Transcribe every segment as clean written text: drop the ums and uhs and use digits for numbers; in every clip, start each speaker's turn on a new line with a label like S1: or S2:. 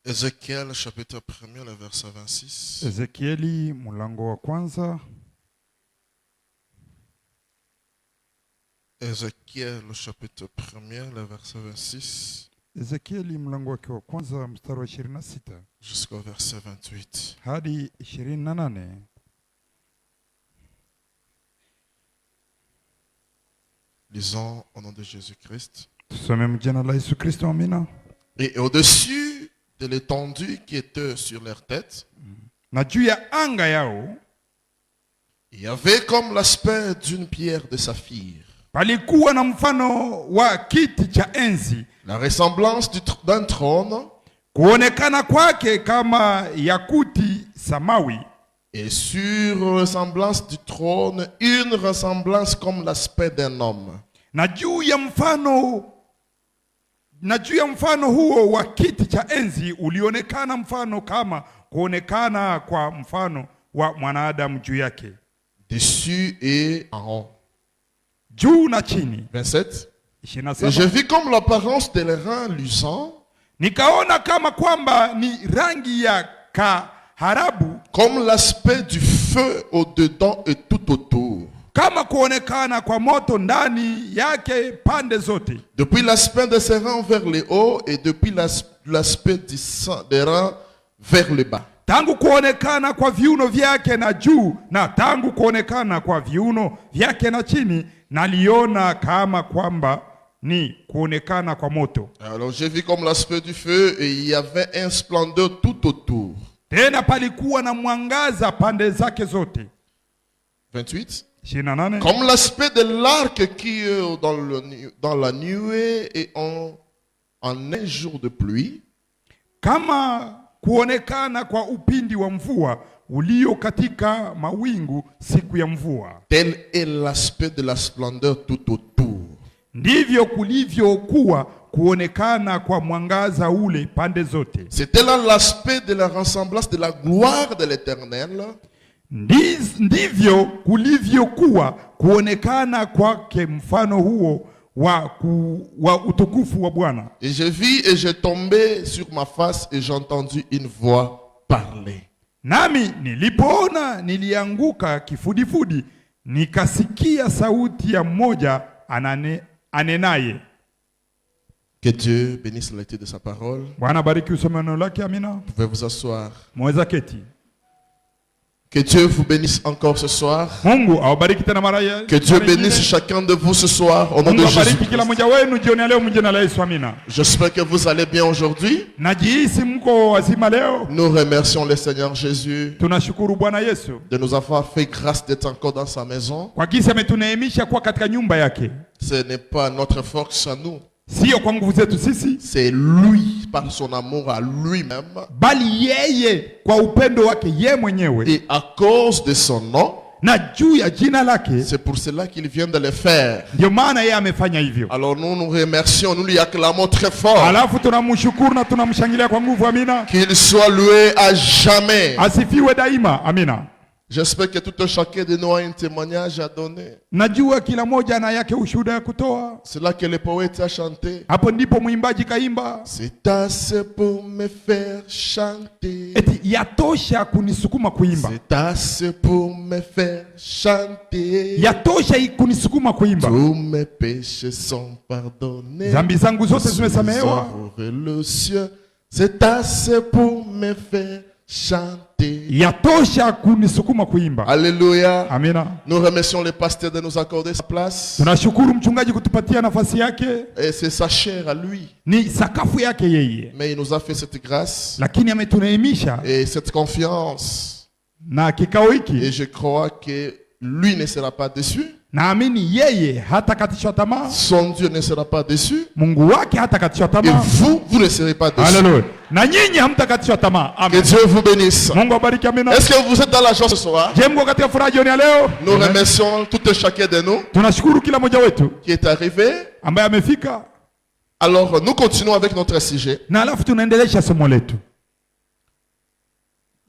S1: Ézéchiel chapitre 1, le verset 26.
S2: Ezekieli mlango wa kwanza.
S1: Ézéchiel chapitre 1, le verset 26.
S2: Ezekieli mlango wake wa kwanza mstari wa 26
S1: jusqu'au verset 28.
S2: hadi 28.
S1: Lisons au nom de Jésus-Christ.
S2: Tusome mjina la Yesu Kristo, amina.
S1: Et au-dessus de l'étendue qui était sur leur tête,
S2: Na juu ya anga yao
S1: il y avait comme l'aspect d'une pierre de saphir,
S2: palikuwa na mfano wa kiti cha enzi,
S1: la ressemblance d'un trône,
S2: kuonekana kwake kama yakuti samawi,
S1: et sur la ressemblance du trône, une ressemblance comme l'aspect d'un homme.
S2: na juu ya mfano huo wa kiti cha enzi ulionekana mfano kama kuonekana kwa mfano wa mwanadamu juu yake,
S1: Dessus et en haut.
S2: juu na chini.
S1: 27. Et je
S2: 27.
S1: vis comme l'apparence des reins luisants,
S2: Nikaona kama kwamba ni rangi ya kaharabu,
S1: comme l'aspect du feu au-dedans et tout autour.
S2: kama kuonekana kwa moto ndani yake pande zote,
S1: Depuis l'aspect de ses reins vers le haut et depuis l'aspect des reins vers le bas.
S2: tangu kuonekana kwa viuno vyake na juu na tangu kuonekana kwa viuno vyake na chini, naliona kama kwamba ni kuonekana kwa moto.
S1: Alors j'ai vu comme l'aspect du feu et il y avait un splendeur tout autour.
S2: Tena palikuwa na mwangaza pande zake zote.
S1: 28.
S2: 28.
S1: Comme l'aspect de l'arc qui est dans la nuée et en un jour de pluie.
S2: Kama kuonekana kwa upindi wa mvua ulio katika mawingu siku ya mvua,
S1: Tel est l'aspect de la splendeur tout autour.
S2: ndivyo kulivyokuwa kuonekana kwa mwangaza ule pande zote.
S1: C'était là l'aspect de la ressemblance de la gloire de l'Éternel.
S2: Ndivyo kulivyokuwa kuonekana kwake mfano huo wa utukufu wa Bwana.
S1: Et je vis et j'ai tombé sur ma face et j'ai entendu une voix parler.
S2: Nami nilipoona nilianguka kifudifudi, nikasikia sauti ya mmoja anenaye.
S1: Que Dieu bénisse la lecture de sa parole.
S2: Bwana bariki usome neno lake, amina.
S1: Vous pouvez vous asseoir.
S2: Mweza keti.
S1: Que Dieu vous bénisse encore ce soir.
S2: Mungu awabariki tena mara ya.
S1: Que Dieu bénisse chacun de vous ce soir au nom de
S2: Mungu
S1: Jésus.
S2: awabariki kila mmoja wenu jioni ya leo mjina la Yesu, amina.
S1: J'espère que vous allez bien aujourd'hui.
S2: Najihisi mko wazima leo.
S1: Nous remercions le Seigneur Jésus
S2: Tunashukuru Bwana Yesu
S1: de nous avoir fait grâce d'être encore dans sa maison.
S2: kwa kisa ametuneemisha kuwa katika nyumba yake.
S1: Ce n'est pas notre force à nous.
S2: Sio kwa nguvu zetu sisi,
S1: C'est lui, par son amour à lui-même.
S2: bali yeye kwa upendo wake ye mwenyewe
S1: Et à cause de son nom,
S2: na juu ya jina lake,
S1: c'est pour cela qu'il vient de le faire.
S2: ndio maana yeye amefanya hivyo.
S1: Alors nous nous remercions, nous lui acclamons très fort.
S2: Alafu tunamshukuru na tunamshangilia kwa nguvu, amina.
S1: Qu'il soit loué à jamais.
S2: Asifiwe daima, amina.
S1: J'espère que tout un chacun de nous a un témoignage à donner.
S2: Najua kila moja ana yake ushuhuda ya kutoa.
S1: C'est là que le poète a chanté.
S2: Hapo ndipo mwimbaji kaimba,
S1: C'est assez pour me faire chanter.
S2: eti yatosha kunisukuma kuimba,
S1: C'est assez pour me faire chanter.
S2: yatosha kunisukuma kuimba.
S1: Tous mes péchés sont pardonnés.
S2: Dhambi zangu zote
S1: Sous les
S2: zimesamehewa.
S1: arbres et le ciel. C'est assez pour me faire chanter.
S2: Yatosha kunisukuma kuimba.
S1: Alléluia.
S2: Amina.
S1: Nous remercions le pasteur de nous accorder sa place.
S2: Tunashukuru mchungaji kutupatia nafasi yake.
S1: Et c'est sa chair à lui.
S2: Ni sakafu yake yeye,
S1: Mais il nous a fait cette grâce
S2: lakini ametuneemisha
S1: et cette confiance.
S2: na kikao
S1: Et
S2: hiki.
S1: je crois que lui ne sera pas déçu.
S2: Naamini yeye hatakatishwa tamaa,
S1: Son Dieu ne sera pas déçu.
S2: Mungu wake hatakatishwa
S1: Et
S2: tamaa.
S1: vous ne serez pas déçus.
S2: Haleluya. Na nyinyi hamtakatishwa tamaa.
S1: Que
S2: Amen.
S1: Dieu vous bénisse.
S2: Mungu abariki, amina.
S1: Est-ce que vous êtes dans la joie ce soir?
S2: Je, mko katika furaha jioni ya leo?
S1: Nous remercions tout un chacun de nous
S2: Tunashukuru kila mmoja wetu
S1: qui est arrivé.
S2: ambaye amefika,
S1: Alors nous continuons avec notre sujet.
S2: na alafu tunaendelesha somo letu.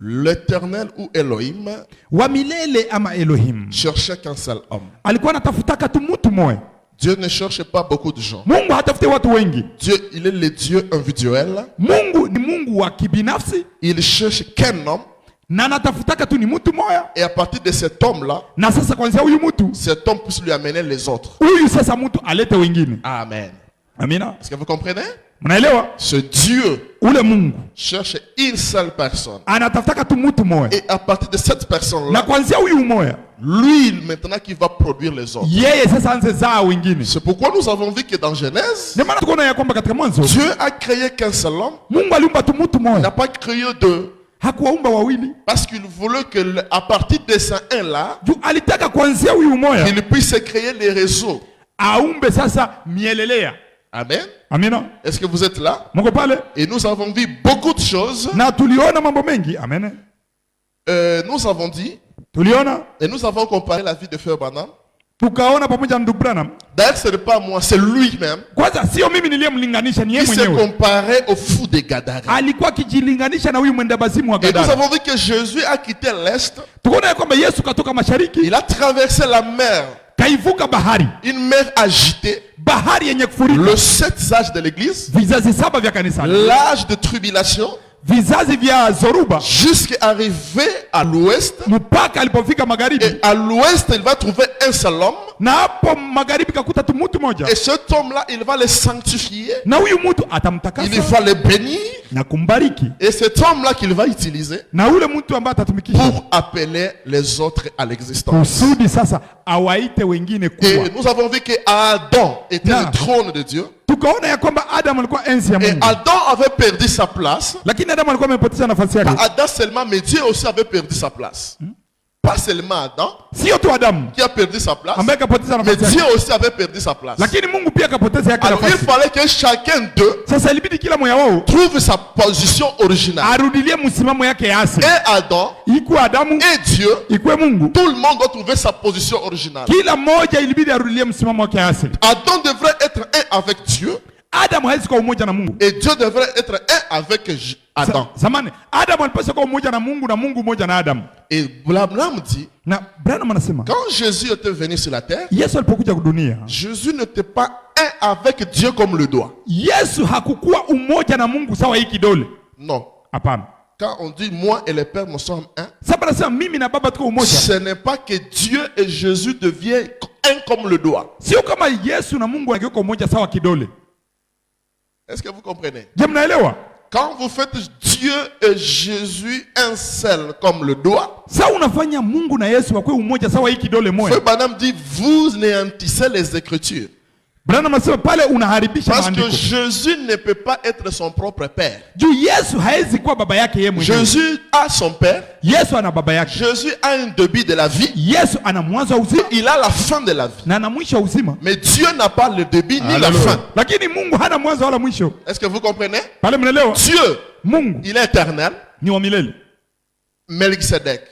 S1: L'Éternel ou Elohim
S2: Wa milele ama Elohim
S1: cherchait qu'un seul homme.
S2: alikuwa anatafutaka tu mtu moja,
S1: Dieu ne cherche pas beaucoup de gens.
S2: Mungu hatafuti watu wengi.
S1: Dieu, il est le Dieu individuel.
S2: Mungu ni Mungu wa kibinafsi.
S1: Il cherche qu'un homme.
S2: Na anatafutaka tu ni mtu moya.
S1: Et à partir de cet homme-là,
S2: Na sasa kwanza huyu mtu,
S1: cet homme puisse lui amener les autres.
S2: huyu sasa mtu alete wengine.
S1: Amen.
S2: Amina.
S1: Est-ce que vous comprenez?
S2: Mnaelewa?
S1: Ce Dieu
S2: Ule Mungu
S1: cherche une seule personne.
S2: anatafutaka tu mtu moya.
S1: Et à partir de cette
S2: Na
S1: personne-là,
S2: kwanza huyu moya,
S1: lui, maintenant, qui va produire les autres.
S2: yeye sasa anze zaa wengine.
S1: C'est pourquoi nous avons vu que dans Genèse,
S2: Ndio maana tukaona ya kwamba katika Mwanzo
S1: Dieu a créé qu'un seul homme.
S2: Mungu aliumba tu mtu
S1: Il n'a
S2: moya.
S1: pas créé deux.
S2: Hakuwaumba wawili.
S1: Parce qu'il voulait que, à partir de ce un-là,
S2: Juu alitaka kwanzia huyu moya
S1: qu'il puisse créer les réseaux.
S2: aumbe sasa mielelea.
S1: Amen.
S2: Amina.
S1: Est-ce que vous êtes là?
S2: Mungu pale.
S1: Et nous avons vu beaucoup de choses.
S2: Na tuliona mambo mengi. Amen.
S1: Nous avons dit,
S2: Tuliona,
S1: et nous avons comparé la vie de Frère Branham.
S2: tukaona pamoja na ndugu Branham.
S1: D'ailleurs, ce n'est pas moi, c'est lui-même
S2: Kwanza sio mimi niliyemlinganisha, ni yeye
S1: qui s'est
S2: mwenyewe.
S1: comparé au fou des Gadarènes.
S2: Alikuwa akijilinganisha na huyu mwenda bazimu wa
S1: Et nous
S2: Gadara.
S1: avons vu que Jésus a quitté l'Est.
S2: Tukaona ya kwamba Yesu katoka mashariki,
S1: Il a traversé la mer,
S2: kaivuka bahari.
S1: une mer agitée,
S2: Bahari yenye kufurika.
S1: le 7 âge de l'Église,
S2: Vizazi saba vya kanisa.
S1: l'âge de tribulation,
S2: Vizazi vya Zoruba.
S1: jusqu'à arriver à l'Ouest.
S2: Mpaka alipofika magharibi.
S1: Et à l'Ouest, il va trouver un seul homme.
S2: Na hapo magharibi kakuta tu mtu moja.
S1: Et cet homme-là, il va le sanctifier.
S2: Na huyu mtu
S1: Il
S2: atamtakasa
S1: va le bénir.
S2: na kumbariki.
S1: Et cet homme-là qu'il va utiliser
S2: Na ule mtu ambaye atatumikisha
S1: pour appeler les autres à l'existence.
S2: kusudi sasa awaite wengine
S1: Et
S2: kuwa.
S1: nous avons vu que Adam était
S2: Non.
S1: le trône de Dieu.
S2: Tukaona ya kwamba Adam alikuwa enzi ya
S1: Et
S2: Mungu.
S1: Adam avait perdu sa place.
S2: Lakini Adam alikuwa amepoteza nafasi
S1: Pas
S2: yake.
S1: Adam seulement, mais Dieu aussi avait perdu sa place. Pas seulement Adam
S2: Sio tu Adamu
S1: qui a perdu sa place,
S2: ambaye kapoteza
S1: mais
S2: nafasi
S1: Dieu
S2: yake.
S1: aussi avait perdu sa place.
S2: Lakini Mungu pia kapoteza yake
S1: Alors il
S2: nafasi.
S1: fallait que chacun d'eux
S2: Sasa ilibidi kila mmoja wao
S1: trouve sa position originale.
S2: arudilie msimamo yake ya asili.
S1: Et Adam
S2: Ikuwe Adamu,
S1: et Dieu,
S2: ikuwe Mungu.
S1: tout le monde doit trouver sa position originale.
S2: Kila mmoja ilibidi arudilie msimamo wake ya asili.
S1: Adam devrait être un avec Dieu
S2: Adamu hawezi kuwa umoja na Mungu.
S1: et Dieu devrait être un avec Adam.
S2: Zamani Adamu alipaswa kuwa umoja na Mungu na Mungu umoja na Adamu.
S1: Et Branham dit,
S2: Na Branham anasema
S1: quand Jésus était venu sur la terre,
S2: Yesu alipokuja dunia,
S1: Jésus n'était pas un avec Dieu comme le doigt.
S2: Yesu hakukuwa umoja na Mungu sawa hii kidole.
S1: Non.
S2: Hapana.
S1: Quand on dit moi et le Père nous sommes un,
S2: Sasa anasema mimi na Baba tuko umoja.
S1: ce n'est pas que Dieu et Jésus deviennent un comme le doigt.
S2: Sio kama Yesu na Mungu wangekuwa umoja sawa kidole.
S1: Est-ce que vous comprenez?
S2: Je mnaelewa?
S1: Quand vous faites Dieu et Jésus un seul comme le doigt,
S2: Sasa unafanya Mungu na Yesu wakuwe umoja sawa hii kidole
S1: Frère
S2: moja.
S1: Branham dit vous néantissez les Écritures.
S2: Branham anasema pale unaharibisha
S1: Parce que
S2: maandiko.
S1: Jésus ne peut pas être son propre père.
S2: Juu Yesu haezi kuwa baba yake yeye mwenyewe.
S1: Jésus a son père.
S2: Yesu ana baba yake.
S1: Jésus a un début de la vie.
S2: Yesu ana mwanzo wa uzima
S1: Il a la fin de la vie.
S2: na ana mwisho wa uzima.
S1: Mais Dieu n'a pas le début ni la fin.
S2: Lakini Mungu hana mwanzo wala mwisho.
S1: Est-ce que vous comprenez?
S2: Pale mnaelewa?
S1: Dieu,
S2: Mungu
S1: il est éternel.
S2: ni wa milele.
S1: Melchizedek.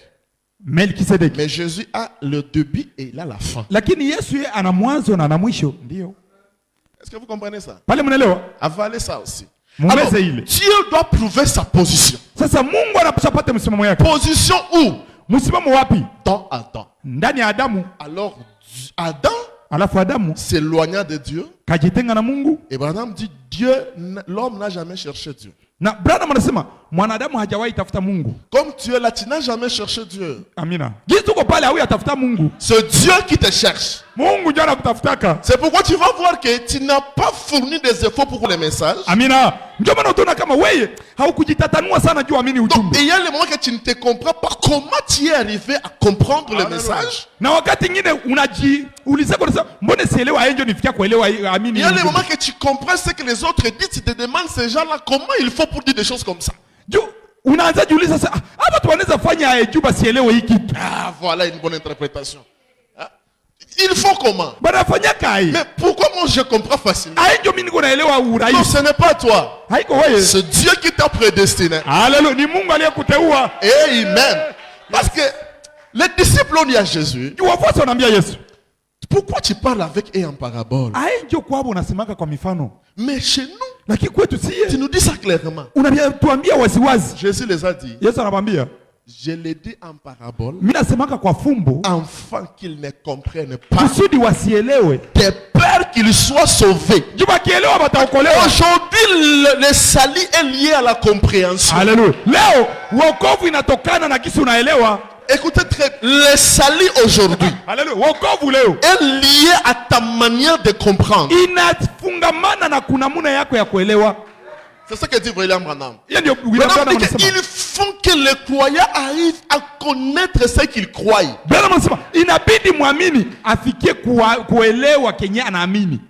S2: Melkisedeki.
S1: Mais Jésus a le début et il a la fin.
S2: Lakini Yesu yeye ana mwanzo na ana mwisho. Ndio.
S1: Est-ce que vous comprenez ça?
S2: Pale mnaelewa?
S1: Avalez ça aussi.
S2: Mumeze
S1: Alors,
S2: ile.
S1: Dieu doit prouver sa position.
S2: Sasa Mungu anapaswa pate msimamo yake.
S1: Position où?
S2: Msimamo wapi?
S1: Dans Adam.
S2: Ndani ya Adamu.
S1: Alors, Adam
S2: Alafu Adamu
S1: s'éloigna de Dieu.
S2: kajitenga na Mungu.
S1: Et Branham dit Dieu, l'homme n'a jamais cherché Dieu.
S2: Na Branham anasema mwanadamu hajawahi tafuta Mungu.
S1: Comme tu es là, tu n'as jamais cherché Dieu.
S2: Amina. Gizi tuko pale hauya tafuta Mungu.
S1: C'est Dieu qui te cherche.
S2: Mungu ndio anakutafutaka.
S1: C'est pourquoi tu vas voir que tu n'as pas fourni des efforts pour le message.
S2: Amina. Ndio maana utaona kama wewe haukujitatanua sana juu amini
S1: Donc,
S2: ujumbe.
S1: il y a le moment que tu ne te comprends pas comment tu es arrivé à comprendre le message.
S2: Na wakati mwingine unajiuliza kwa sababu mbona sielewa yeye ndio nifikia kuelewa amini.
S1: Il y a le moment que tu comprends ce que les autres disent, tu te demandes ces gens-là comment il faut pour dire des choses comme ça.
S2: Juu unaanza jiuliza sasa hapa tu wanaweza fanya juu basielewe hiki kitu.
S1: Ah, voilà une bonne interprétation. Ah, il faut comment?
S2: Banafanya kai.
S1: Mais pourquoi moi je comprends facilement?
S2: Ai ndio mimi niko naelewa
S1: Non,
S2: urahisi.
S1: ce n'est pas toi.
S2: Haiko wewe.
S1: C'est Dieu qui t'a prédestiné.
S2: Haleluya, ni Mungu aliyekuteua.
S1: Amen. Parce que les disciples ont dit à Jésus,
S2: Juu wafuasi wanaambia Yesu.
S1: pourquoi tu parles avec eux en parabole?
S2: Ai ndio kwao unasemaka kwa mifano.
S1: Mais chez nous,
S2: Lakini kwetu
S1: tu
S2: sie
S1: nous dis ça clairement.
S2: unatuambia waziwazi.
S1: Jésus les a dit,
S2: Yesu anamwambia,
S1: je l'ai dit en parabole,
S2: mimi nasemaka kwa fumbo
S1: afin qu'ils ne comprennent pas.
S2: kusudi wasielewe.
S1: Tes pères qu'ils soient sauvés.
S2: Juba kielewa bataokolewa.
S1: Aujourd'hui, le salut est lié à la compréhension.
S2: Haleluya. Leo wokovu inatokana na kisi unaelewa.
S1: Écoutez très bien, le salut aujourd'hui
S2: Haleluya. Wokovu leo
S1: est lié à ta manière de comprendre.
S2: inafungamana na kunamuna yako ya kuelewa.
S1: C'est ça que dit William Branham.
S2: Hiyo ndio William Branham
S1: Il
S2: anasema.
S1: faut que les croyants arrivent à connaître ce qu'ils croient.
S2: Branham anasema inabidi muamini afikie kuelewa kenye anaamini.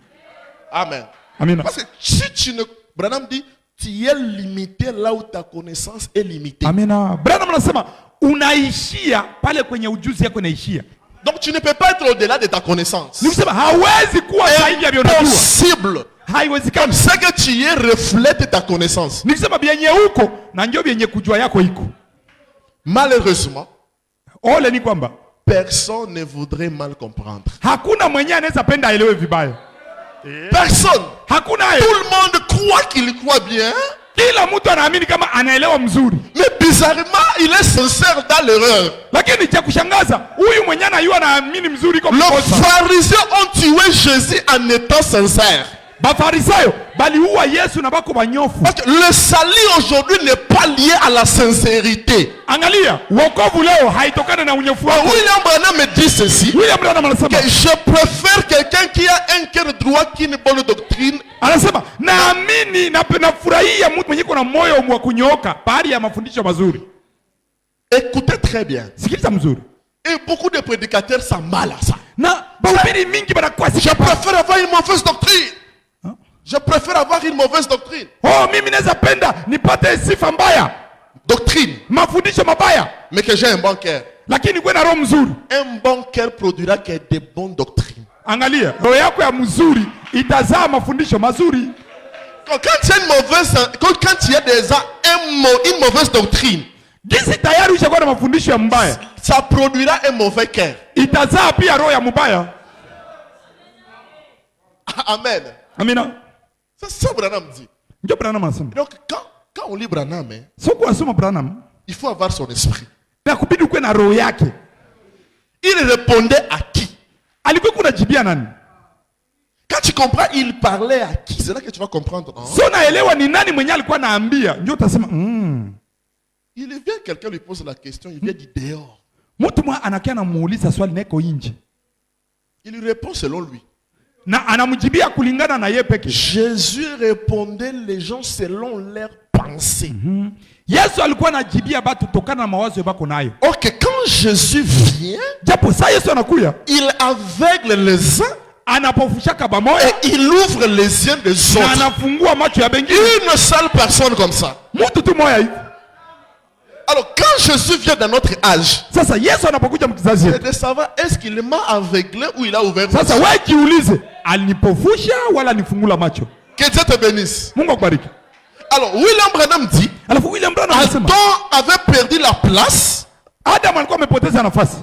S1: Amen.
S2: Amina.
S1: Parce que si tu ne... Branham dit, tu es limité là où ta connaissance est limitée.
S2: Amina. Branham anasema unaishia pale kwenye ujuzi yako inaishia.
S1: Donc tu ne peux pas être au-delà de ta connaissance.
S2: Nikusema hawezi kuwa zaidi ya unajua.
S1: Impossible.
S2: Haiwezekani.
S1: Ce que tu es reflète ta connaissance.
S2: Nikusema bienye huko na ndio bienye kujua yako iko.
S1: Malheureusement,
S2: ole ni kwamba
S1: personne ne voudrait mal comprendre.
S2: hakuna mwenye anaweza penda aelewe vibaya.
S1: Personne.
S2: Hakuna.
S1: Tout le monde croit qu'il croit bien.
S2: Kila mtu anaamini kama anaelewa mzuri.
S1: Mais bizarrement, il est sincère dans l'erreur.
S2: Lakini cha kushangaza, huyu mwenye anayua anaamini mzuri kwa
S1: Les
S2: kukosa.
S1: pharisiens ont tué Jésus en étant sincères.
S2: Bafarisayo baliua Yesu na bako banyofu.
S1: Parce que le salut aujourd'hui n'est pas lié à la sincérité.
S2: Angalia, wokovu leo haitokana na unyofu wako.
S1: William Branham me dit ceci.
S2: William Branham anasema
S1: Que je préfère quelqu'un qui a un cœur droit qui a une bonne doctrine.
S2: Anasema naamini na nafurahia mtu mwenye kuna moyo wa kunyooka pahali ya mafundisho mazuri.
S1: Écoutez très bien.
S2: Sikiliza mzuri.
S1: Et beaucoup de prédicateurs s'emballent à ça.
S2: Na bahubiri mingi banakuwa
S1: Je préfère avoir une mauvaise doctrine. Je préfère avoir une mauvaise doctrine.
S2: Oh, mimi naweza penda nipate sifa mbaya.
S1: Doctrine.
S2: Mafundisho mabaya.
S1: Mais que j'ai un bon cœur.
S2: Lakini kuwe na roho mzuri.
S1: Un bon cœur produira que des bonnes doctrines.
S2: Angalia, roho yako ya mzuri itazaa mafundisho mazuri.
S1: Quand il y a une mauvaise, quand il y a déjà une mauvaise doctrine,
S2: Gisi tayari ushakuwa na mafundisho ya mbaya,
S1: ça produira un mauvais cœur.
S2: itazaa pia roho ya mbaya.
S1: Amen.
S2: Amina.
S1: C'est ça Branham dit.
S2: Ndio Branham anasema.
S1: Donc quand on lit Branham,
S2: Sio kuasoma Branham,
S1: il faut avoir son esprit.
S2: na kubidi kuwe na roho yake.
S1: Il répondait à qui?
S2: Alikuwa kunajibia nani?
S1: Quand tu comprends, il parlait à qui? C'est là que tu vas comprendre. Hein?
S2: Sio naelewa ni nani mwenye alikuwa anaambia. Ndio utasema
S1: Il vient, quelqu'un lui pose la question, il vient du dehors.
S2: mtu mwa anakia anamuuliza swali neko nje.
S1: Il lui répond selon lui.
S2: Na anamjibia kulingana na yeye peke.
S1: Jésus répondait les gens selon leurs pensées.
S2: Yesu alikuwa anajibia batu tokana na mawazo bako nayo.
S1: Ok, quand Jésus vient,
S2: Japo saa Yesu anakuya,
S1: il aveugle les uns
S2: anapofushaka bamoya
S1: et il ouvre les yeux des
S2: na
S1: autres.
S2: anafungua macho ya bengine.
S1: Une seule personne comme ça.
S2: Mtu tu moya hivi.
S1: Alors quand Jésus vient dans notre âge,
S2: Sasa Yesu anapokuja mkizazi
S1: c'est
S2: yetu.
S1: de savoir est-ce qu'il m'a aveuglé ou il a ouvert mes
S2: Sasa
S1: yeux.
S2: wewe jiulize, alinipofusha wala alifungula macho?
S1: Que Dieu te bénisse.
S2: Mungu akubariki.
S1: Alors William Branham dit,
S2: Alafu William Branham anasema
S1: Adam avait perdu la place
S2: Adam alikuwa amepoteza nafasi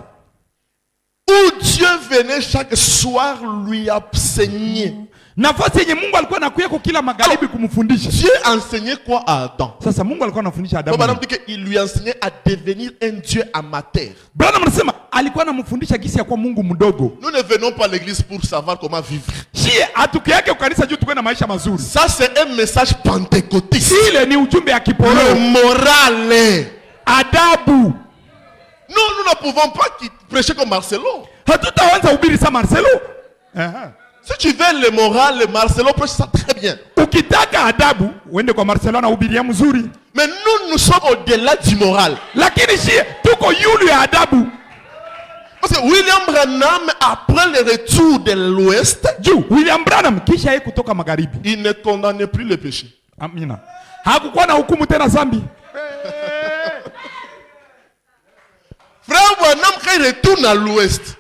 S1: où Dieu venait chaque soir lui enseigner.
S2: nafasi yenye Mungu alikuwa anakuya kwa kila magharibi kumfundisha.
S1: Dieu enseignait quoi à Adam?
S2: Sasa Mungu alikuwa anafundisha Adamu.
S1: Branham dit qu'il lui enseignait à devenir un Dieu amateur.
S2: Branham anasema alikuwa anamfundisha gisi ya kuwa Mungu mdogo.
S1: Nous ne venons pas à l'église pour savoir comment vivre.
S2: Shie atuke yake kanisa juu tukue na maisha mazuri.
S1: Ça c'est un message pentecôtiste.
S2: Ile ni ujumbe ya
S1: Le
S2: kiporo.
S1: moral.
S2: Adabu.
S1: Nous ne pouvons pas prêcher comme Marcelo.
S2: Hatutaanza ubiri sa Marcelo.
S1: Si tu veux le moral, le Marcelo prêche ça très bien.
S2: Ukitaka adabu, uende kwa Marcelo na ubiria mzuri.
S1: Mais nous sommes au-delà du moral.
S2: Lakini shie tuko yulu ya adabu.
S1: Parce que William Branham, après le retour de l'Ouest,
S2: Juu William Branham kisha yeye kutoka magharibi.
S1: il ne condamnait plus le péché.
S2: Amina. Hakukuwa na hukumu tena zambi.
S1: Frère Branham, quand il retourne à l'Ouest,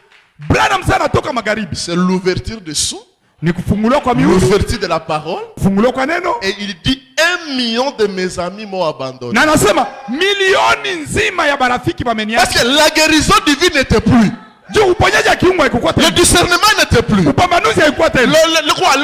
S2: Branham sana toka magharibi.
S1: c'est l'ouverture de sous,
S2: Ni kufunguliwa kwa miuzi,
S1: l'ouverture de la parole.
S2: kufunguliwa kwa neno.
S1: Et il dit 1 million de mes amis m'ont abandonné.
S2: Na anasema milioni nzima ya marafiki
S1: Parce
S2: wameniacha.
S1: que la guérison divine n'était plus.
S2: Juu uponyaji wa kiungu haikukuwa
S1: Le
S2: tena.
S1: discernement n'était plus.
S2: Upambanuzi haikuwa tena. tena.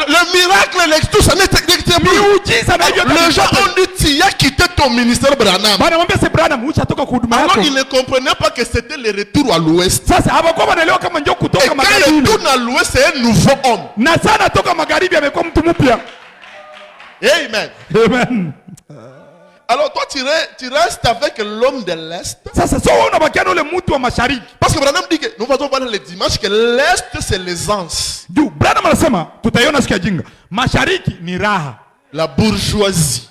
S1: Le miracle, tout ça n'était pas.
S2: Miujiza na hivyo
S1: Les gens ont dit, tu as quitté ton ministère, Branham.
S2: Banamwambia si Branham ushatoka kuhuduma
S1: Alors
S2: yako.
S1: ils ne comprenaient pas que c'était le retour à l'ouest.
S2: Sasa hawakuwa wanaelewa kama njoo
S1: Et
S2: kutoka
S1: quand
S2: magharibi.
S1: il retourne à l'ouest, c'est un nouveau homme.
S2: Na sana toka magharibi amekuwa mtu mpya.
S1: Amen.
S2: Amen.
S1: Alors toi, tu restes avec l'homme de l'Est.
S2: Sasa so unabakia na ule mtu wa mashariki.
S1: Parce que Branham dit que nous allons parler le dimanche que l'Est c'est l'aisance.
S2: Juu Branham anasema tutaiona siku ya jinga. Mashariki ni raha.
S1: La bourgeoisie.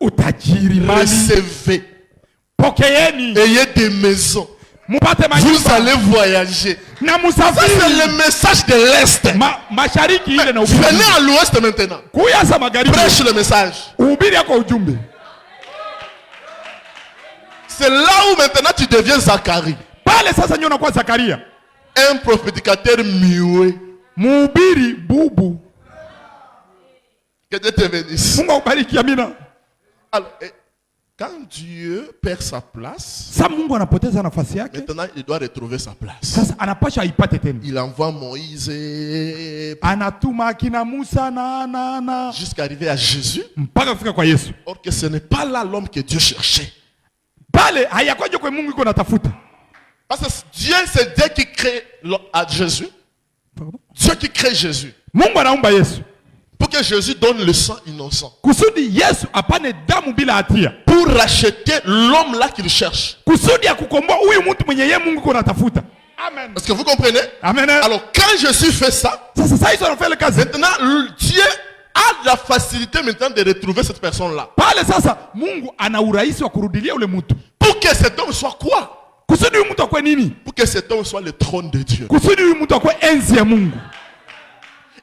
S2: Utajiri mali.
S1: Recevez.
S2: Pokeeni.
S1: Ayez des maisons.
S2: Mupate
S1: Vous
S2: manyumba.
S1: allez voyager.
S2: Na
S1: Ça
S2: musafiri.
S1: c'est le message de l'Est.
S2: Mashariki ile na ubiri.
S1: Venez à l'ouest maintenant.
S2: Kuya sa magharibi.
S1: Prêche le message.
S2: Ubiri yako ujumbe.
S1: C'est là où maintenant tu deviens Zacharie.
S2: Pale sasa nyo unakuwa Zakaria.
S1: Un prophéticateur muet.
S2: Mhubiri bubu.
S1: Que Dieu te bénisse.
S2: Mungu akubariki, amina.
S1: Alors, quand Dieu perd sa place,
S2: Sasa Mungu anapoteza nafasi yake.
S1: maintenant il doit retrouver sa place.
S2: Sasa anapasha aipate tena.
S1: Il envoie Moïse
S2: Anatuma akina Musa na
S1: jusqu'à arriver à Jésus.
S2: mpaka kufika kwa Yesu.
S1: Or que ce n'est pas là l'homme que Dieu cherchait.
S2: Pale hayakoje kwa Mungu iko natafuta.
S1: Parce que Dieu, c'est Dieu qui crée à Jésus.
S2: Pardon?
S1: Dieu qui crée Jésus.
S2: Mungu anaumba Yesu.
S1: Pour que Jésus donne le sang innocent.
S2: Kusudi Yesu apane damu bila hatia.
S1: Pour racheter l'homme là qu'il cherche.
S2: Kusudi ya kukomboa huyu mtu mwenye yeye Mungu iko natafuta. Amen.
S1: Est-ce que vous comprenez?
S2: Amen.
S1: Alors quand Jésus fait ça,
S2: Sasa hizo anafanya kazi.
S1: maintenant Dieu a la facilité maintenant de retrouver cette personne-là.
S2: Pale sasa Mungu ana urahisi wa kurudilia ule mtu.
S1: Pour que cet homme soit quoi?
S2: Kusudi huyu mtu akwe nini?
S1: Pour que cet homme soit le trône de Dieu.
S2: Kusudi huyu mtu akwe enzi ya Mungu.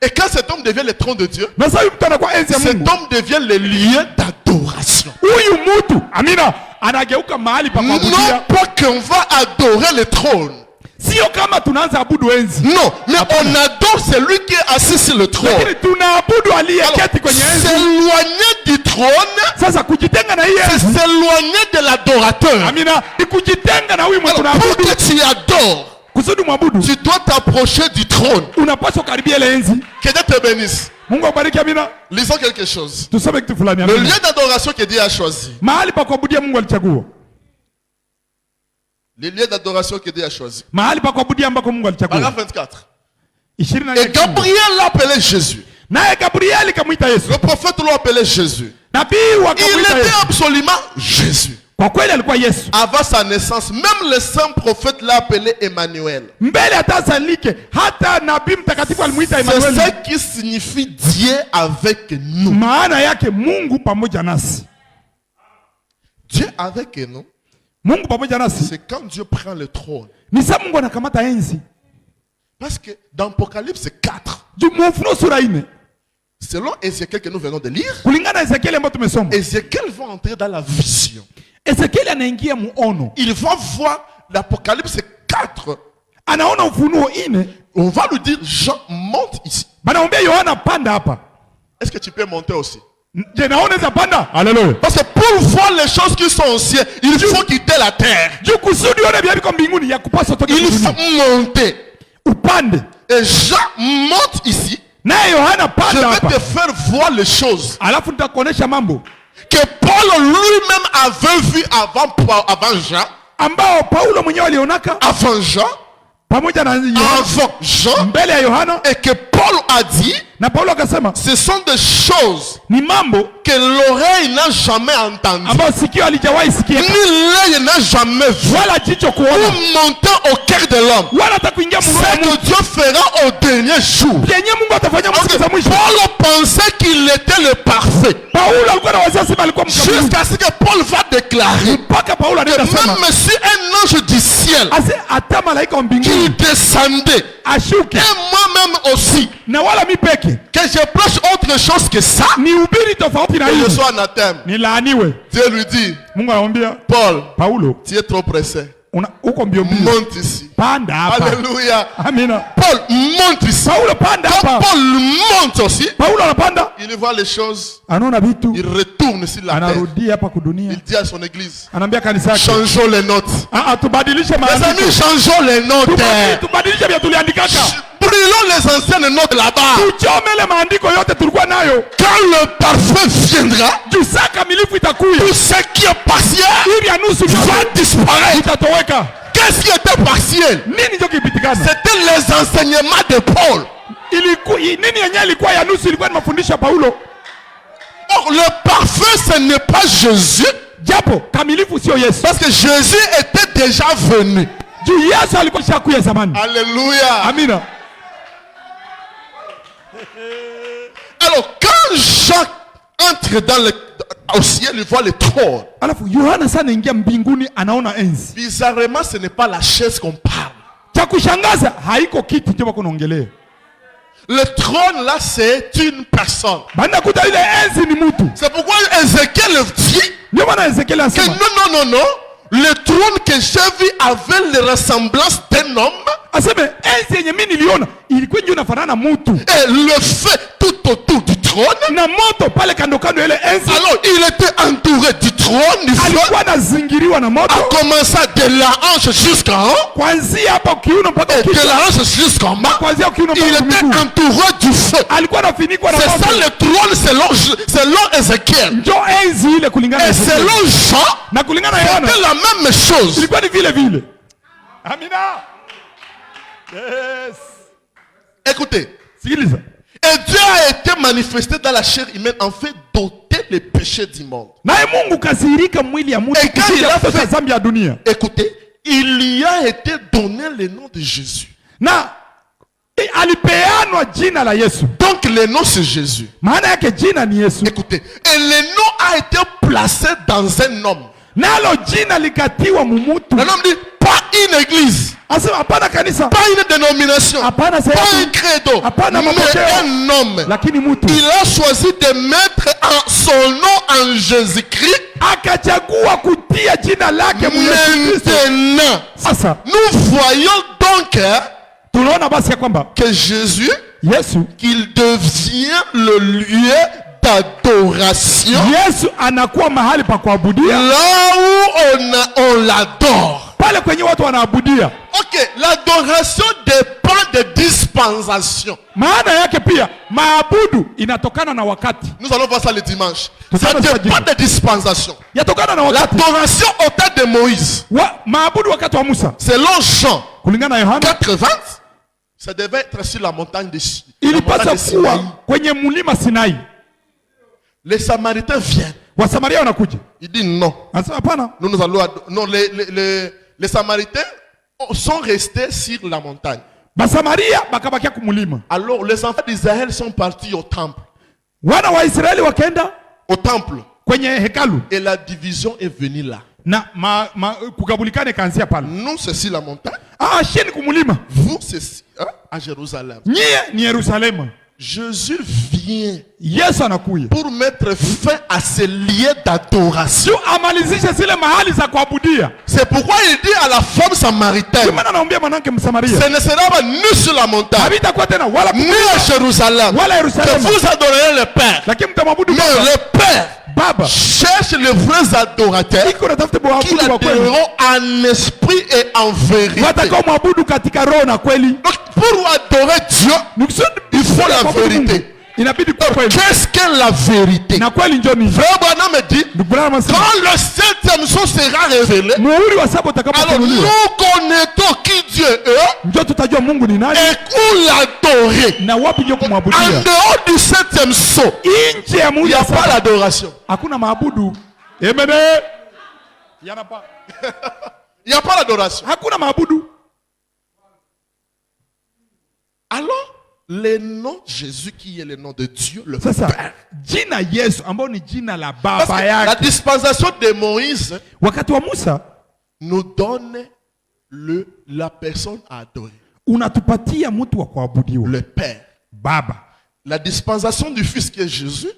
S1: Et quand cet homme devient le trône de Dieu,
S2: Na sasa huyu mtu anakuwa enzi ya
S1: cet
S2: Mungu.
S1: homme devient le lieu d'adoration.
S2: Huyu mtu, amina, anageuka mahali pa
S1: Non
S2: kuabudia.
S1: pas qu'on va adorer le trône.
S2: Sio kama tunaanza abudu enzi.
S1: Non, mais on adore celui qui est assis sur le trône.
S2: Lakini tunaabudu aliyeketi kwenye enzi.
S1: S'éloigner du trône,
S2: Sasa kujitenga na hii
S1: c'est
S2: enzi.
S1: s'éloigner de l'adorateur.
S2: Amina, ni kujitenga na huyu mtu
S1: Alors, pour
S2: tunaabudu.
S1: que tu adores,
S2: Kusudi mwabudu,
S1: tu dois t'approcher du trône.
S2: unapaswa karibia ile enzi.
S1: Que Dieu te bénisse.
S2: Mungu akubariki, amina.
S1: Lisons quelque chose.
S2: Tusome kitu fulani,
S1: Le
S2: amina.
S1: lieu d'adoration que Dieu a choisi.
S2: Mahali pa kuabudia Mungu alichagua.
S1: Le lieu d'adoration que Dieu a choisi.
S2: Mahali pa kuabudia ambako Mungu alichagua.
S1: Paragraphe 24.
S2: 24.
S1: Et Gabriel l'appelait Jésus.
S2: Naye Gabrieli kamwita Yesu.
S1: Le prophète l'a appelé Jésus.
S2: Nabii
S1: Il
S2: wakamwita
S1: était
S2: Yesu.
S1: absolument Jésus.
S2: Kwa kweli alikuwa Yesu.
S1: Avant sa naissance, même le saint prophète l'a appelé Emmanuel.
S2: Mbele hata asalike, hata nabii mtakatifu alimuita
S1: C'est
S2: Emmanuel.
S1: ce qui signifie Dieu avec nous.
S2: Maana yake Mungu pamoja nasi.
S1: Dieu avec nous,
S2: Mungu pamoja nasi.
S1: c'est quand Dieu prend le trône.
S2: Ni sasa Mungu anakamata enzi.
S1: Parce que dans Apocalypse 4,
S2: Juu Ufunuo sura 4.
S1: selon Ézéchiel que nous venons de lire,
S2: Kulingana na Ezekieli ambayo tumesoma.
S1: Ézéchiel va entrer dans la vision.
S2: Ezekieli anaingia muono.
S1: Il va voir l'Apocalypse 4.
S2: Anaona Ufunuo 4.
S1: On va lui dire, Jean, monte ici.
S2: Banamwambia Yohana panda hapa.
S1: Est-ce que tu peux monter aussi?
S2: Je naona za panda. Haleluya.
S1: Parce que pour voir les choses qui sont au ciel, il faut quitter la terre.
S2: Juu kusudi one bia biko mbinguni ya kupaswa toke
S1: Il faut
S2: mbinguni.
S1: monter.
S2: Upande.
S1: Et Jean monte ici.
S2: Naye Yohana
S1: Je
S2: panda
S1: vais
S2: hapa.
S1: te faire voir les choses
S2: Alafu nitakuonesha mambo
S1: que Paul lui-même avait vu avant Jean.
S2: ambao Paulo mwenyewe alionaka
S1: Avant Jean.
S2: pamoja na Yohana
S1: Avant Jean.
S2: mbele ya Yohana,
S1: Et que Paul a dit,
S2: na Paulo akasema
S1: ce sont des choses
S2: ni mambo
S1: que l'oreille n'a jamais entendues.
S2: ambayo sikio alijawahi sikia
S1: Ni l'œil n'a jamais vu.
S2: wala jicho
S1: Pour
S2: kuona
S1: monter au cœur de l'homme.
S2: wala hata kuingia
S1: C'est
S2: moyoni.
S1: que Dieu fera au dernier jour.
S2: Yenye Mungu atafanya
S1: Parce
S2: siku
S1: que
S2: za mwisho.
S1: Paul pensait qu'il était le parfait.
S2: Paulo alikuwa na wasiwasi bali alikuwa mkamilifu.
S1: Jusqu'à ce que Paul va déclarer
S2: Mpaka Paulo
S1: que
S2: anaenda sema
S1: même si un ange du ciel
S2: ase hata malaika wa
S1: qui
S2: mbinguni
S1: descendait,
S2: ashuke
S1: et moi-même aussi,
S2: na wala mi peke
S1: que je prêche autre chose que ça,
S2: ni ubiri tofauti na
S1: que je
S2: hiyo
S1: sois anathème.
S2: ni laaniwe.
S1: Dieu lui dit,
S2: Mungu anamwambia
S1: Paul,
S2: Paulo,
S1: tu es trop pressé.
S2: uko mbio mbio,
S1: Monte ici.
S2: panda hapa.
S1: Alléluia.
S2: Amina.
S1: Paul monte ici.
S2: Paulo panda
S1: Quand
S2: hapa.
S1: Paul monte aussi,
S2: Paulo anapanda,
S1: il voit les choses,
S2: anaona vitu,
S1: il retourne sur la terre.
S2: anarudi hapa kudunia,
S1: Il dit à son église,
S2: anaambia kanisa yake,
S1: changeons les notes.
S2: tubadilishe
S1: Les
S2: maandiko.
S1: amis, changeons les notes.
S2: Tubadilishe vya tuliandikaka.
S1: brûlons les anciennes notes là-bas.
S2: tuchome ile maandiko yote tulikuwa nayo.
S1: Quand le parfait viendra,
S2: Juu saa kamilifu itakuya,
S1: tout ce qui est partiel
S2: hivi ya nusu
S1: va disparaître.
S2: itatoweka.
S1: Qu'est-ce qui était partiel?
S2: Nini ndio kipitikana?
S1: C'était les enseignements de Paul.
S2: Nini yenyewe ilikuwa ya nusu? Ilikuwa ni mafundisho ya Paulo.
S1: Or, le parfait, ce n'est pas Jésus.
S2: Japo kamilifu sio Yesu,
S1: Parce que Jésus était déjà venu.
S2: juu Yesu alikuwa shakuya zamani.
S1: Alléluia.
S2: Amina.
S1: Alors, quand Jacques entre au ciel, il voit le trône.
S2: Alafu Yohana sana ingia mbinguni, anaona enzi.
S1: Bizarrement, ce n'est pas la chaise qu'on parle.
S2: Cha kushangaza haiko kiti ndio bako naongelea.
S1: Le trône là, c'est une personne.
S2: Bana kuta ile enzi ni mtu.
S1: C'est pourquoi Ézéchiel dit
S2: Ndio maana Ezekiel
S1: que
S2: anasema
S1: non. Le trône que j'ai vu avait la ressemblance d'un homme.
S2: aseme enzi yenye mimi niliona ilikuwa ndio inafanana mtu.
S1: Et le feu tout autour du trône.
S2: Na moto pale kando kando ile enzi.
S1: Alors il était entouré du trône, du feu.
S2: Alikuwa anazingiriwa na moto.
S1: A commencé de la hanche jusqu'en haut.
S2: Kuanzia hapo kiuno mpaka
S1: Et de
S2: kichwa.
S1: la hanche jusqu'en bas.
S2: Kuanzia kiuno
S1: Il
S2: mpaka
S1: était
S2: miguu.
S1: entouré du feu.
S2: Alikuwa anafunikwa na
S1: C'est ça
S2: moto.
S1: le trône selon Ézéchiel.
S2: Ndio enzi ile kulingana na
S1: Et
S2: Ezekiel.
S1: selon Jean,
S2: Na kulingana na Yohana
S1: c'était la même chose.
S2: ilikuwa ni vile vile. Amina. Yes.
S1: Écoutez.
S2: Sikiliza.
S1: Et Dieu a été manifesté dans la chair humaine en fait d'ôter les péchés du monde.
S2: Naye Mungu kasirika mwili ya mtu
S1: Et quand il a
S2: kutoka
S1: fait-
S2: dhambi ya dunia.
S1: Écoutez, il lui a été donné le nom de Jésus.
S2: Na alipeanwa jina la Yesu.
S1: Donc le nom c'est Jésus.
S2: Maana yake jina ni Yesu.
S1: Écoutez, et le nom a été placé dans un homme.
S2: Nalo jina likatiwa mumutu.
S1: Le nom dit pas une église,
S2: Asema hapana kanisa.
S1: pas une dénomination,
S2: Hapana
S1: pas un
S2: sehemu.
S1: credo,
S2: Hapana
S1: mais
S2: mapokeo.
S1: un homme.
S2: Lakini mtu.
S1: Il a choisi de mettre son nom en Jésus-Christ.
S2: Akachagua kutia jina lake mu Yesu Kristo.
S1: Maintenant,
S2: Sasa
S1: nous voyons donc
S2: tunaona basi ya kwamba
S1: que Jésus,
S2: Yesu
S1: qu'il devient le lieu d'adoration,
S2: Yesu anakuwa mahali pa kuabudia.
S1: là où on l'adore.
S2: Pale kwenye watu wanaabudia.
S1: Ok, l'adoration dépend des dispensations.
S2: Maana yake pia maabudu inatokana na wakati.
S1: Nous allons voir ça le dimanche. Ça
S2: Tutaona ça
S1: dépend
S2: dimanche.
S1: des dispensations.
S2: Yatokana na wakati.
S1: L'adoration au temps de Moïse,
S2: Maabudu wakati wa Musa.
S1: selon Jean
S2: Kulingana na Yohana
S1: 80, ça devait être sur la montagne de
S2: ilipaswa
S1: Sinaï.
S2: kuwa kwenye mlima Sinai.
S1: Les Samaritains viennent.
S2: Wasamaria wanakuja.
S1: Il dit non.
S2: Anasema hapana.
S1: Nous allons non, les Samaritains sont restés sur la montagne.
S2: Basamaria bakabakia kumulima.
S1: Alors les enfants d'Israël sont partis au temple.
S2: Wana wa Israeli wakaenda
S1: Au temple.
S2: kwenye hekalu
S1: Et la division est venue là.
S2: na kugabulikane kaanzia pale.
S1: Nous, c'est sur la montagne.
S2: Sheni kumulima.
S1: Vous, c'est à Jérusalem.
S2: Nyie ni Yerusalemu.
S1: Jésus vient
S2: Yesu anakuya
S1: pour mettre fin à ces lieux d'adoration.
S2: juu amalizishe zile mahali za kuabudia.
S1: C'est pourquoi il dit à la femme samaritaine,
S2: Maana naambia mwanamke Msamaria,
S1: ce ne sera pas ni sur la montagne,
S2: habitakuwa tena wala
S1: ni à Jérusalem,
S2: wala
S1: que
S2: Yerusalemu,
S1: vous adorerez le Père.
S2: lakini mtamwabudu
S1: Mais
S2: Baba.
S1: le Père
S2: Baba
S1: cherche les vrais adorateurs
S2: iko natafuta
S1: qui
S2: waabudu wa kweli,
S1: l'adoreront en esprit et en vérité.
S2: watakao mwabudu katika roho na kweli.
S1: Donc, pour adorer Dieu, il faut la vérité.
S2: Inabidi kuwa kweli
S1: Qu'est-ce que la vérité?
S2: na kweli ndio nini.
S1: Frère Branham me dit,
S2: Ndugu Branham anasema,
S1: quand le septième jour sera révélé,
S2: muhuri wa saba
S1: alors
S2: utakapofunuliwa
S1: nous connaîtrons qui Dieu est
S2: ndio tutajua Mungu ni nani
S1: et où l'adorer.
S2: na wapi ndio
S1: En
S2: kumwabudia.
S1: dehors du septième saut,
S2: Nje ya
S1: il
S2: muhuri
S1: n'y a
S2: wa
S1: pas
S2: saba
S1: l'adoration.
S2: hakuna maabudu. Amen. Yana pa.
S1: Il n'y a pas l'adoration.
S2: Hakuna maabudu.
S1: Alors, le nom de Jésus qui est le nom de Dieu, le
S2: Sasa
S1: Père.
S2: jina Yesu ambao ni jina la
S1: Parce
S2: baba
S1: que la
S2: yake.
S1: dispensation de Moïse
S2: Wakati wa Musa
S1: nous donne la personne à adorer,
S2: unatupatia mtu wa kuabudiwa,
S1: le Père.
S2: baba.
S1: La dispensation du Fils qui est Jésus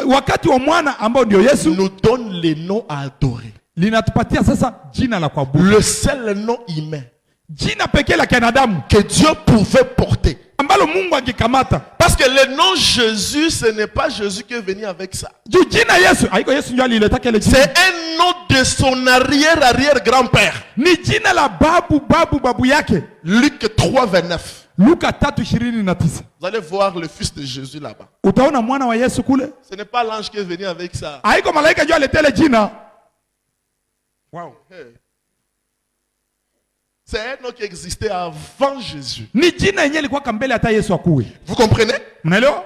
S2: Wakati wa mwana ambao ndio Yesu
S1: nous donne le nom à adorer.
S2: linatupatia sasa jina la kuabudu,
S1: Le seul nom humain
S2: jina pekee la kinadamu
S1: que Dieu pouvait porter
S2: ambalo ambalo Mungu angekamata.
S1: Parce que le nom Jésus, ce n'est pas Jésus qui est venu avec ça.
S2: Juu jina Yesu, haiko Yesu ndio alileta kile jina.
S1: C'est un nom de son arrière-arrière-grand-père.
S2: Ni jina la babu yake.
S1: Luc 3, 29.
S2: Luka 3:29.
S1: Vous allez voir le fils de Jésus là-bas.
S2: Utaona mwana wa Yesu kule.
S1: Ce n'est pas l'ange qui est venu avec ça.
S2: Haiko malaika ndio alileta ile jina. Wow.
S1: Hey. C'est un nom qui existait avant Jésus.
S2: Ni jina yenyewe ilikuwa kambele hata Yesu akuwe.
S1: Vous comprenez?
S2: Mnaelewa?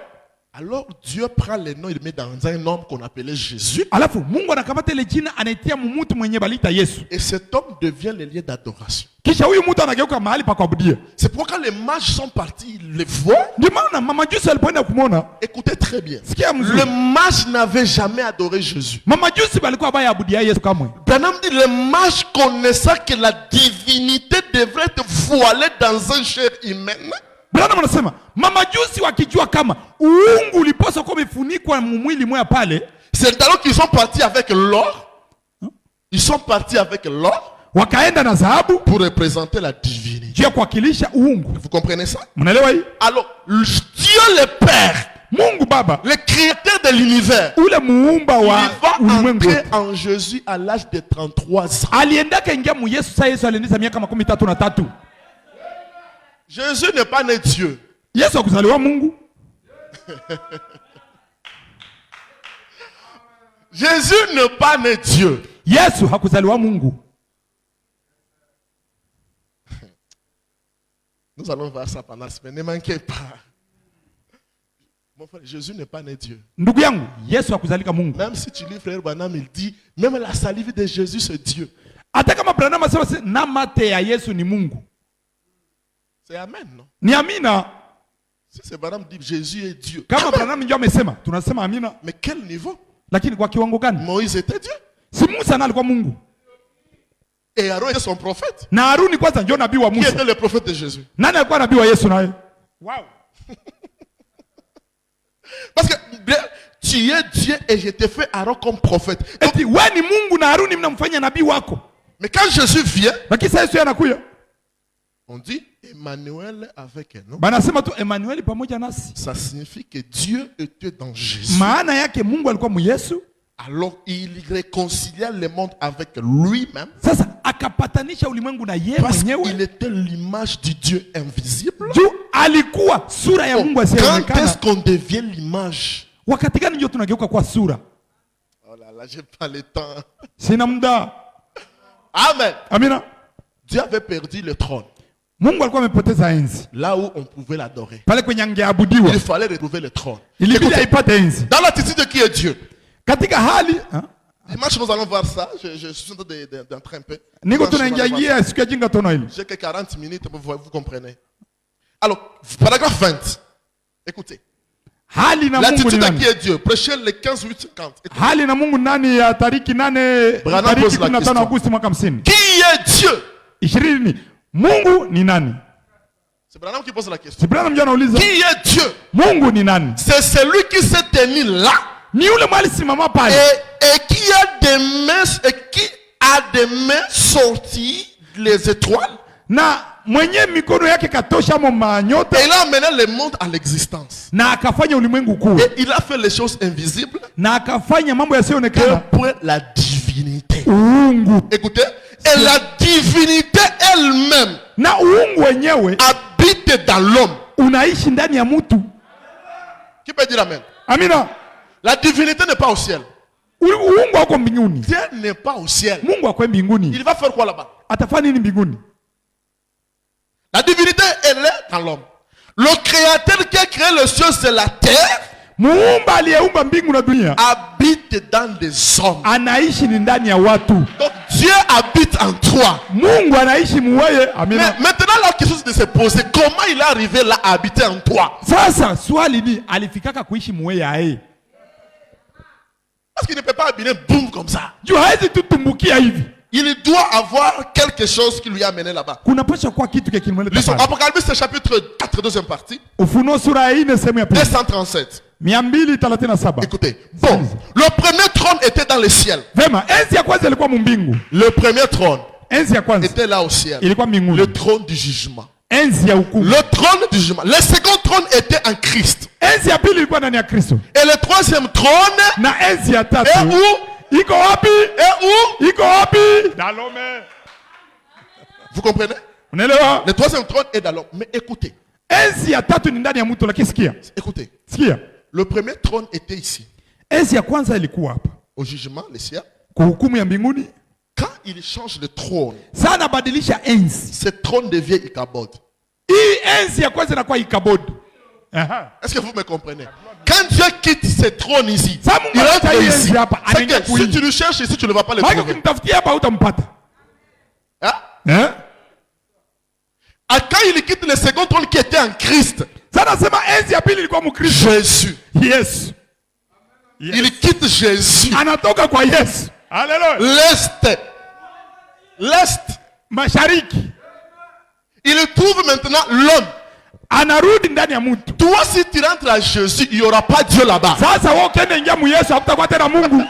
S1: Alors Dieu prend les noms et le met dans un homme qu'on appelait Jésus.
S2: Alafu Mungu anakamata ile jina anaitia mtu mwenye balita Yesu.
S1: Et cet homme devient le lieu d'adoration.
S2: Kisha huyu mtu anageuka mahali pa kuabudia.
S1: C'est pourquoi les mages sont partis, ils les voient.
S2: Ndio maana mama Jusi alipoenda kumwona.
S1: Écoutez très bien.
S2: Sikia mzuri.
S1: Le mage n'avait jamais adoré Jésus.
S2: Mama Jusi balikuwa baya abudia Yesu kamwe.
S1: Branham dit le mage connaissant que la divinité devrait être voilée dans un chair humaine.
S2: Branham anasema mama Jusi wakijua kama uungu ulipaswa kuwa umefunikwa mwili moya pale.
S1: C'est alors qu'ils sont partis avec l'or. Ils sont partis avec l'or.
S2: Wakaenda na dhahabu
S1: pour représenter la divinité.
S2: juu ya kuwakilisha uungu.
S1: Vous comprenez ça?
S2: Mnaelewa hii?
S1: Alors, Dieu le Père,
S2: Mungu Baba,
S1: le créateur de l'univers,
S2: ule muumba wa
S1: il va
S2: ulimwengu,
S1: entrer en Jésus à l'âge de 33 ans.
S2: alienda kaingia mu Yesu. Sasa Yesu aliendeza miaka 33.
S1: Jésus n'est pas né Dieu.
S2: Yesu akuzaliwa Mungu.
S1: Jésus n'est pas né Dieu.
S2: Yesu hakuzaliwa Mungu.
S1: Nous allons voir ça pendant la semaine. Ne manquez pas. Mon frère, Jésus n'est pas né Dieu.
S2: Ndugu yangu, Yesu hakuzalika Mungu.
S1: Même si tu lis frère Branham, il dit, même la salive de Jésus, c'est Dieu.
S2: Hata kama Branham asema na mate ya Yesu ni Mungu.
S1: C'est amen, non?
S2: Ni amina.
S1: Si c'est Branham dit Jésus est Dieu.
S2: Kama Branham ndio amesema, tunasema amina.
S1: Mais quel niveau?
S2: Lakini kwa kiwango gani?
S1: Moïse était Dieu.
S2: Si Musa na alikuwa Mungu.
S1: Et Aaron était son prophète.
S2: Na Haruni kwanza ndio nabii wa
S1: Qui
S2: Musa.
S1: était le prophète de Jésus?
S2: Nani alikuwa nabii wa Yesu naye? Wow.
S1: Parce que tu es Dieu et je t'ai fait Aaron comme prophète. Donc,
S2: Eti wewe ni Mungu na Haruni mnamfanya nabii wako.
S1: mais quand Jésus vient,
S2: Lakini sasa Yesu anakuja.
S1: on dit Emmanuel avec nous.
S2: Banasema tu Emmanuel pamoja nasi.
S1: Ça signifie que Dieu était dans Jésus.
S2: Maana yake Mungu alikuwa mu Yesu.
S1: Alors il réconcilia le monde avec lui-même.
S2: Sasa akapatanisha ulimwengu na yeye
S1: Parce
S2: mwenyewe.
S1: qu'il était l'image du Dieu invisible.
S2: Juu alikuwa sura ya Mungu
S1: Quand
S2: asiyeonekana.
S1: est-ce qu'on devient l'image?
S2: Wakati gani ndio tunageuka kwa sura?
S1: Oh là là, j'ai pas le temps.
S2: Sina muda.
S1: Amen.
S2: Amina.
S1: Dieu avait perdu le trône.
S2: Mungu alikuwa amepoteza enzi.
S1: Là où on pouvait l'adorer.
S2: Pale kwenye angeabudiwa.
S1: Il fallait retrouver le trône.
S2: Ilibidi
S1: Écoutez,
S2: aipate enzi.
S1: dans l'attitude de qui est Dieu?
S2: Katika hali,
S1: Dimanche, nous allons voir ça. Je suis en train d'entrer un peu.
S2: niko
S1: Dimanche, nous allons voir
S2: tunaingia siku ya jinga tono hili.
S1: ça. J'ai que 40 minutes, vous comprenez. Alors, paragraphe 20. Écoutez.
S2: Hali na Mungu ni
S1: L'attitude de
S2: nani?
S1: qui est Dieu? Prêchez le 15, 8, 50. Écoutez.
S2: Hali na Mungu nani ya tariki 8
S1: Branham
S2: tariki
S1: pose la
S2: 15
S1: question.
S2: Agosti mwaka 50.
S1: Qui est Dieu?
S2: 20. Mungu ni nani?
S1: C'est Branham qui pose la question.
S2: Si Branham ndio anauliza.
S1: Qui est Dieu?
S2: Mungu ni nani?
S1: C'est celui qui s'est tenu là
S2: Ni yule mwali simama pale.
S1: et qui a des mains sorties les étoiles.
S2: Na mwenye mikono yake katosha mo manyota
S1: Et il a amené le monde à l'existence.
S2: na akafanya ulimwengu kuu.
S1: Et il a fait les choses invisibles
S2: Na akafanya mambo
S1: que
S2: yasiyoonekana.
S1: pour la divinité.
S2: Uungu.
S1: Écoutez, et la divinité elle-même
S2: Na uungu wenyewe
S1: habite dans l'homme.
S2: unaishi ndani ya mtu.
S1: Qui peut dire amen?
S2: Amina.
S1: La divinité n'est pas au ciel.
S2: Uungu wako mbinguni.
S1: Dieu n'est pas au ciel.
S2: Mungu wako mbinguni.
S1: Il va faire quoi là-bas?
S2: Atafanya nini mbinguni?
S1: La divinité, elle est dans l'homme. Le créateur qui a créé le ciel, c'est la terre,
S2: Muumba aliyeumba mbingu na dunia
S1: habite dans des hommes.
S2: anaishi ni ndani ya watu.
S1: Donc Dieu habite en toi.
S2: Mungu anaishi muweye. Amina.
S1: Mais maintenant la question c'est de se poser, comment il est arrivé là à habiter en toi?
S2: Sasa swali ni alifikaka kuishi muweye aye.
S1: Parce qu'il ne peut pas habiter boum comme ça.
S2: Juu hawezi tutumbukia hivi.
S1: Il doit avoir quelque chose qui lui a amené là-bas.
S2: Kunapaswa kuwa kitu kilimleta
S1: Lisons
S2: pale.
S1: Apocalypse chapitre 4, deuxième partie,
S2: Ufunuo sura ya 4 sehemu ya pili.
S1: 237.
S2: 237.
S1: Écoutez, bon, le premier trône était dans le ciel.
S2: Vema, enzi ya kwanza ilikuwa mbingu.
S1: Le premier trône
S2: Enzi ya kwanza
S1: était là au ciel.
S2: ilikuwa mbinguni.
S1: Le trône du jugement.
S2: enzi ya hukumu.
S1: Le trône du jugement. Le second trône était en Christ.
S2: Enzi ya pili ilikuwa ndani ya Kristo.
S1: Et le troisième trône
S2: Na enzi ya tatu
S1: est où?
S2: iko wapi?
S1: Et où?
S2: Iko wapi? Dalome.
S1: Vous comprenez?
S2: Unaelewa?
S1: Le troisième trône est dans l'homme. Mais écoutez.
S2: Enzi ya tatu ni ndani ya mtu, lakini sikia.
S1: Écoutez.
S2: Sikia.
S1: Le premier trône était ici.
S2: Enzi ya kwanza ilikuwa hapa.
S1: Au jugement, le ciel.
S2: Kwa hukumu ya mbinguni.
S1: Quand il change de trône,
S2: Sana badilisha enzi.
S1: ce trône devient Ichabod.
S2: Hii enzi ya kwanza inakuwa Ikabod.
S1: Est-ce que vous me comprenez? Quand Dieu quitte ce trône ici,
S2: Ça,
S1: il
S2: Mungu
S1: entre
S2: anaacha
S1: ici.
S2: hii hapa,
S1: C'est
S2: anaingia
S1: que si
S2: kuingia.
S1: tu le cherches ici, tu ne vas pas le
S2: Maana
S1: trouver.
S2: ukimtafutia hapa utampata.
S1: Hein? Ah, quand il quitte le second trône qui était en Christ,
S2: Sana sema enzi ya pili ilikuwa Mkristo.
S1: Jésus.
S2: Yesu.
S1: Il quitte Jésus.
S2: Anatoka kwa Yesu. Haleluya.
S1: L'Est.
S2: Mashariki.
S1: Il trouve maintenant l'homme.
S2: Anarudi ndani ya mtu.
S1: Toi, si tu rentres à Jésus, il n'y aura pas Dieu là-bas.
S2: Sasa wewe ukienda ingia mu Yesu hakutakuwa tena Mungu.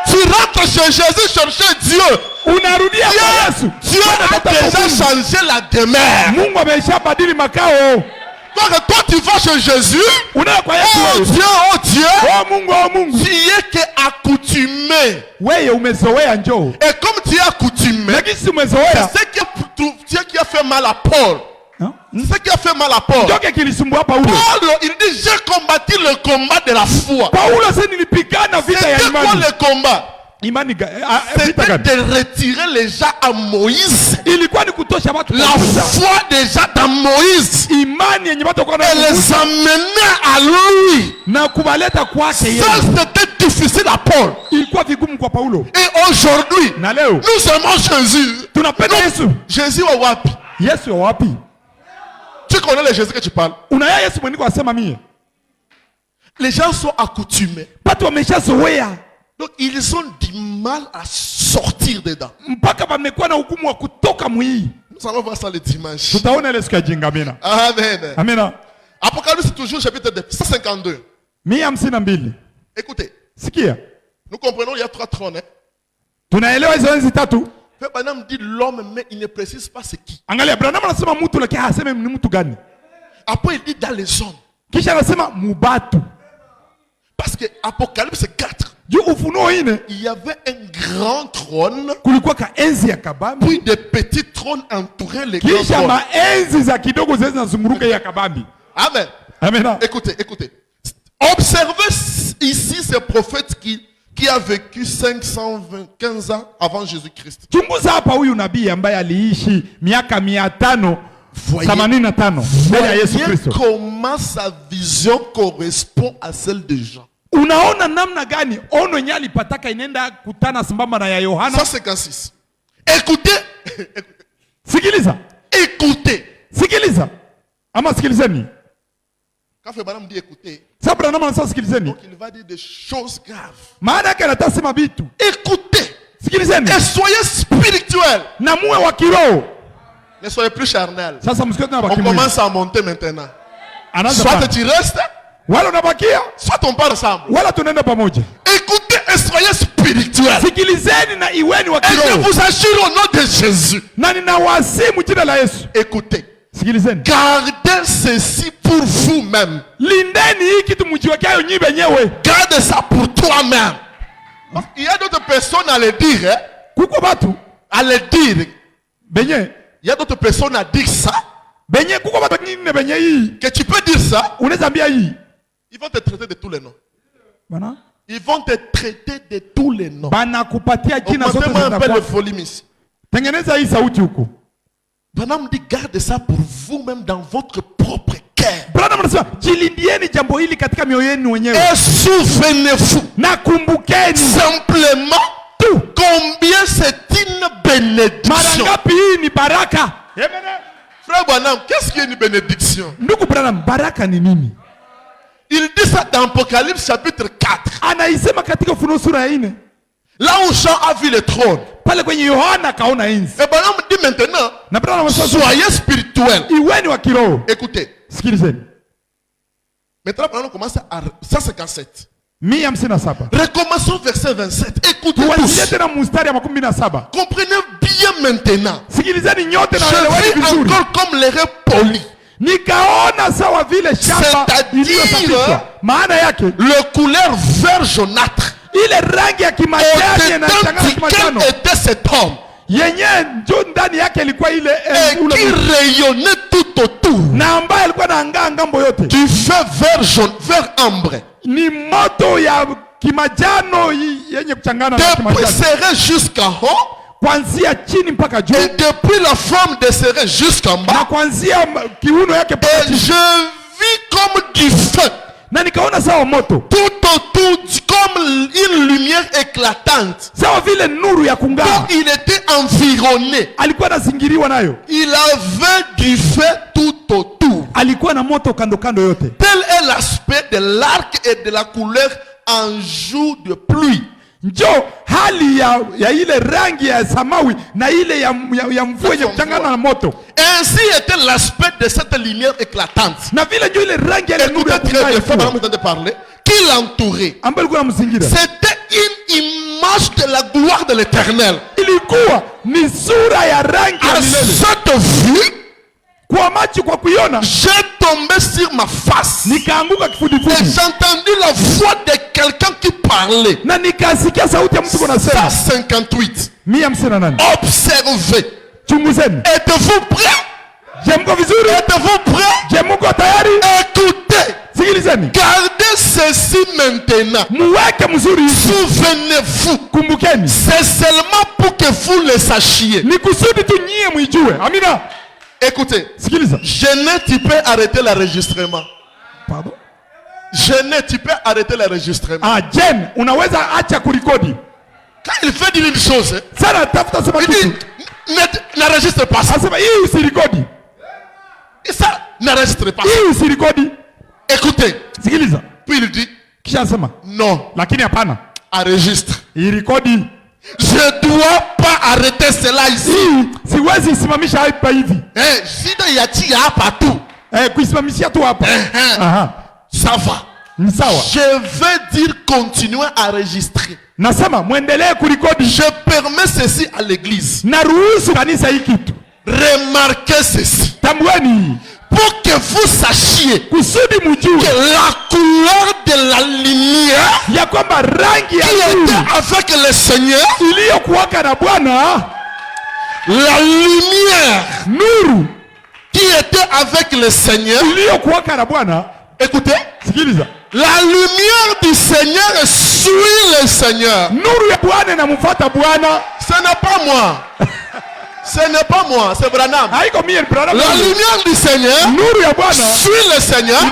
S1: Tu rentres chez Jésus chercher Dieu.
S2: Unarudia kwa Yesu.
S1: Dieu a déjà changé la demeure.
S2: Mungu ameshabadili makao.
S1: Donc toi tu vas chez Jésus.
S2: Unaenda kwa Yesu.
S1: Oh Dieu, oh Dieu.
S2: Oh Mungu, oh Mungu.
S1: Tu es que accoutumé.
S2: Wewe umezoea njoo.
S1: Et comme tu es accoutumé,
S2: Lakini si umezoea.
S1: c'est ce qui a fait mal à Paul. C'est ce qui a fait mal à Paul.
S2: Ndio kilisumbua Paulo.
S1: Paul, il dit j'ai combattu le combat de la foi.
S2: Paulo sasa nilipigana vita ya
S1: C'était quoi
S2: imani.
S1: le combat?
S2: Imani
S1: C'était de retirer les gens à Moïse.
S2: Ilikuwa ni kutosha watu.
S1: La foi déjà dans Moïse.
S2: Imani yenye watu kwa
S1: Et les amener à lui.
S2: na kubaleta kwake yeye.
S1: Ça c'était difficile à Paul.
S2: Ilikuwa vigumu kwa Paulo.
S1: Et aujourd'hui,
S2: Na leo
S1: nous aimons Jésus.
S2: tunapenda Yesu.
S1: Jésus wa wapi?
S2: Yesu wapi?
S1: Tu connais le Jésus que tu parles?
S2: Unaya Yesu mwenye kwa sema mie.
S1: Les gens sont accoutumés.
S2: Watu wameshazoea.
S1: Donc ils ont du mal à sortir dedans.
S2: Mpaka wamekuwa na hukumu wa kutoka mwii.
S1: Nous allons voir ça le dimanche.
S2: Tutaona ile siku ya jingamina.
S1: Amen.
S2: Amina.
S1: Apocalypse toujours chapitre 152.
S2: 152.
S1: Écoutez,
S2: Sikia.
S1: nous comprenons il y a 3 trônes. Hein?
S2: Tunaelewa hizo enzi tatu.
S1: Frère Branham dit l'homme, mais il ne précise pas c'est qui.
S2: Angalia Branham anasema mtu lakini haseme ni mtu gani.
S1: Après il dit dans les hommes.
S2: Kisha anasema mubatu.
S1: Parce que Apocalypse 4.
S2: Juu ufunuo ine.
S1: Il y avait un grand trône.
S2: Kulikuwa ka enzi ya kabambi.
S1: Puis des petits trônes entouraient les grands
S2: Kisha
S1: trônes.
S2: maenzi za kidogo zinazunguruka ya kabambi.
S1: Amen.
S2: Amina.
S1: Écoutez, écoutez. Observez ici ce prophète qui a vécu 515 ans avant Jésus-Christ.
S2: Chunguza hapa huyu nabii ambaye aliishi miaka 585 mbele ya Yesu
S1: Voyez
S2: Kristo.
S1: comment sa vision correspond à celle de Jean.
S2: Unaona namna gani ono yenye alipataka inaenda kutana sambamba na ya Yohana.
S1: 156. Écoutez.
S2: Sikiliza.
S1: Écoutez.
S2: Sikiliza. Ama sikilizeni.
S1: Quand Frère Branham dit écoutez,
S2: Sasa Branham anasema sikilizeni.
S1: donc il va dire des choses graves.
S2: Maana yake anatasema vitu.
S1: Écoutez.
S2: Sikilizeni.
S1: Et soyez spirituels.
S2: Na muwe wa kiroho.
S1: Ne soyez plus charnels.
S2: Sasa msikilize na
S1: On
S2: bakimwi.
S1: commence à monter maintenant.
S2: Anaanza
S1: Soit
S2: pa.
S1: tu restes,
S2: Wala unabakia,
S1: soit on part ensemble.
S2: wala tunaenda pamoja.
S1: Écoutez et soyez spirituels.
S2: Sikilizeni na iweni wa
S1: Et je
S2: kiroho.
S1: vous assure au nom de Jésus.
S2: Na ninawasimu jina la Yesu.
S1: Écoutez.
S2: Sikilizeni.
S1: Gardez ceci pour vous-même.
S2: Lindeni hii kitu mjiwekayo nyi wenyewe.
S1: Garde ça pour toi-même. Il y a d'autres personnes à le dire. Hein?
S2: Kuko batu
S1: À le dire.
S2: benye.
S1: Il y a d'autres personnes à dire ça.
S2: Benye kuko batu nyingine benye hii.
S1: Que tu peux dire ça.
S2: Unaweza ambia hii.
S1: Ils vont te traiter de tous les noms.
S2: Bana?
S1: Ils vont te traiter de tous les noms.
S2: Bana kupatia jina zote
S1: Augmentez-moi un peu
S2: zinakuwa.
S1: le volume ici.
S2: Tengeneza hii sauti huko.
S1: Branham dit garde ça pour vous-même dans votre propre cœur.
S2: Branham anasema jilindieni jambo hili katika mioyo yenu wenyewe.
S1: Et souvenez-vous
S2: Na kumbukeni
S1: simplement
S2: tu
S1: combien c'est une
S2: mara
S1: bénédiction.
S2: ngapi hii ni baraka.
S1: Frère Branham, qu'est-ce qui est une bénédiction?
S2: Ndugu Branham, baraka ni nini?
S1: Il dit ça dans Apocalypse chapitre 4.
S2: Anaisema katika Ufunuo sura ya 4.
S1: Là où Jean a vu le trône.
S2: Pale kwenye Yohana kaona enzi.
S1: Et Branham dit maintenant,
S2: Na Branham anasema
S1: soyez spirituels.
S2: iweni wa kiroho.
S1: Écoutez.
S2: Sikilizeni.
S1: Maintenant, Branham commence à 157.
S2: 157.
S1: Recommençons verset 27. Écoutez
S2: Tuanzie
S1: tous.
S2: tena mstari wa 17.
S1: Comprenez bien maintenant.
S2: Sikilizeni nyote na
S1: Je
S2: eleweni
S1: vis
S2: vizuri.
S1: encore comme semblerait poli.
S2: Nikaona sawa vile shamba iliyosafishwa. Maana yake
S1: le couleur vert jaunâtre.
S2: ile rangi ya kimajani inachanganya kimajano.
S1: Était cet homme
S2: yenye njo ndani yake ilikuwa ile
S1: qui rayonnait tout autour.
S2: Na ambaye alikuwa anaangaa ngambo yote.
S1: Du feu vert jaune, vert ambre.
S2: Ni moto ya kimajano yenye kuchangana na kimajano.
S1: Depuis serré jusqu'en haut.
S2: Kuanzia chini mpaka juu.
S1: Et depuis la forme de serré jusqu'en bas.
S2: Na kuanzia kiuno yake mpaka chini.
S1: Je vis comme du feu.
S2: Na nikaona sawa moto.
S1: Tout autour comme une lumière éclatante.
S2: Sawa vile nuru ya kung'aa.
S1: Donc il était environné.
S2: Alikuwa anazingiriwa nayo.
S1: Il avait du feu tout autour.
S2: Alikuwa na moto kando kando yote.
S1: Tel est l'aspect de l'arc et de la couleur en jour de pluie.
S2: Njo hali ya ile rangi ya samawi na ile ya mvua yenye kuchangana na moto.
S1: Ainsi était l'aspect de cette lumière éclatante.
S2: Na vile njo ile rangi ya nuru ya
S1: parler qui l'entourait.
S2: C'était
S1: une image de la gloire de l'Éternel.
S2: Ilikuwa ni sura ya rangi ya milele.
S1: Cette vue,
S2: kwa macho kwa kuiona,
S1: j'ai tombé sur ma face.
S2: Nikaanguka kifudifudi.
S1: Et j'ai entendu la voix de quelqu'un qui parlait.
S2: Na nikasikia sauti ya mtu anasema.
S1: 58.
S2: 158.
S1: Observez.
S2: Chunguzeni.
S1: Êtes-vous prêts?
S2: Je mko vizuri?
S1: Êtes-vous prêts?
S2: Je mko tayari?
S1: Écoutez.
S2: Sikilizeni.
S1: Gardez ceci maintenant.
S2: Muweke mzuri.
S1: Souvenez-vous.
S2: Kumbukeni.
S1: C'est seulement pour que vous le sachiez.
S2: Ni kusudi tu nyie muijue. Amina.
S1: Écoutez.
S2: Sikiliza.
S1: Jeanette, tu peux arrêter l'enregistrement.
S2: Pardon?
S1: Jeanette, tu peux arrêter l'enregistrement.
S2: Ah, Jen, unaweza acha kurikodi.
S1: Quand il fait dire une chose,
S2: sana tafuta sema kitu.
S1: N'enregistre pas ça.
S2: Asema hii usirikodi.
S1: Et ça, n'enregistre pas ça.
S2: Hii usirikodi.
S1: Écoutez.
S2: Sikiliza.
S1: Puis il dit,
S2: kisha asema
S1: non.
S2: Lakini hapana.
S1: Enregistre.
S2: Irikodi.
S1: Je dois pas arrêter cela ici.
S2: Siwezi simamisha hapa hivi.
S1: Shida ya tia hapa tu.
S2: Kuisimamishia tu hapa.
S1: Ça va.
S2: Ni sawa.
S1: Je vais dire continuer à enregistrer.
S2: Nasema muendelee kurikodi.
S1: Je permets ceci à l'église.
S2: Naruhusu kanisa hiki kitu.
S1: Remarquez ceci.
S2: Tambueni.
S1: Pour que vous sachiez
S2: kusudi mujue
S1: que la couleur de la lumière
S2: ya kwamba rangi ya
S1: qui était avec le Seigneur,
S2: iliyokuwaka na Bwana,
S1: la lumière
S2: nuru
S1: qui était avec le Seigneur,
S2: iliyokuwaka na Bwana,
S1: écoutez,
S2: sikiliza,
S1: la lumière du Seigneur suit le Seigneur.
S2: Nuru ya Bwana inamfuata Bwana.
S1: Ce n'est pas moi. Ce n'est pas moi, c'est Branham. La lumière du Seigneur suit le Seigneur. Et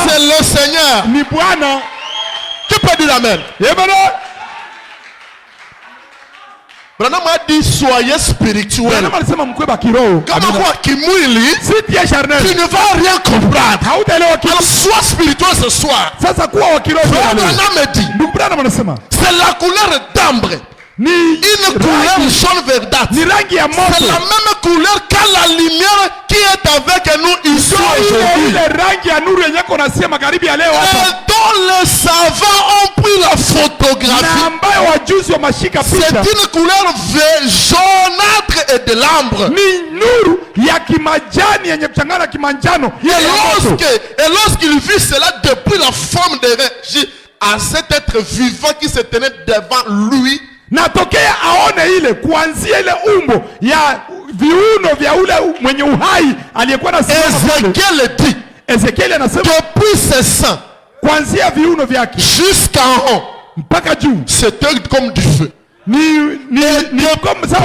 S1: c'est le Seigneur. Qui peut dire amen? Branham a dit soyez spirituel. Comme quoi qui mouille, tu ne vas rien comprendre. Alors sois spirituel ce soir. Branham dit c'est la couleur d'ambre. Une couleur jaune verdâtre. C'est la même couleur que la lumière qui est avec nous ici aujourd'hui. Et dont les savants ont pris la photographie. C'est une couleur jaunâtre et de l'ambre. Et lorsqu'il vit cela depuis la forme de rêve, à cet être vivant qui se tenait devant lui,
S2: natokea aone ile kuanzia ile umbo ya viuno vya ule mwenye uhai aliyekuwa na
S1: Ezekiel anasema depuis ses seins
S2: kuanzia viuno vyake
S1: jusqu'en haut
S2: mpaka juu
S1: c'était comme du feu.
S2: Ni comme ça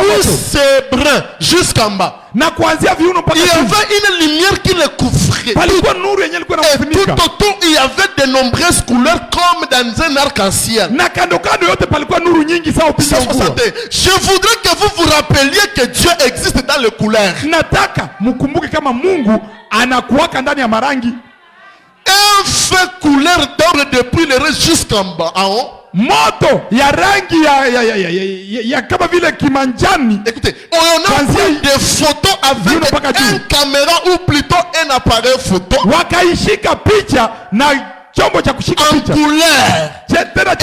S1: c'est brun jusqu'en bas.
S2: Na kuanzia viuno mpaka
S1: juu. Il y avait une lumière qui le couvrait.
S2: Palikuwa nuru yenyewe ilikuwa inafunika.
S1: Et tout autour il y avait de nombreuses couleurs comme dans un arc-en-ciel.
S2: Na kando kando yote palikuwa nuru nyingi sawa upinde wa mvua.
S1: Je voudrais que vous vous rappeliez que Dieu existe dans les couleurs.
S2: Nataka mkumbuke kama Mungu anakuwaka ndani ya marangi.
S1: Un feu couleur d'or depuis le reste jusqu'en bas, en haut.
S2: Moto ya rangi ya kama vile kimanjani.
S1: Écoutez, on a pris des photos avec une caméra ou plutôt un appareil photo.
S2: Wakaishika picha na chombo cha kushika picha.
S1: En couleur. Et la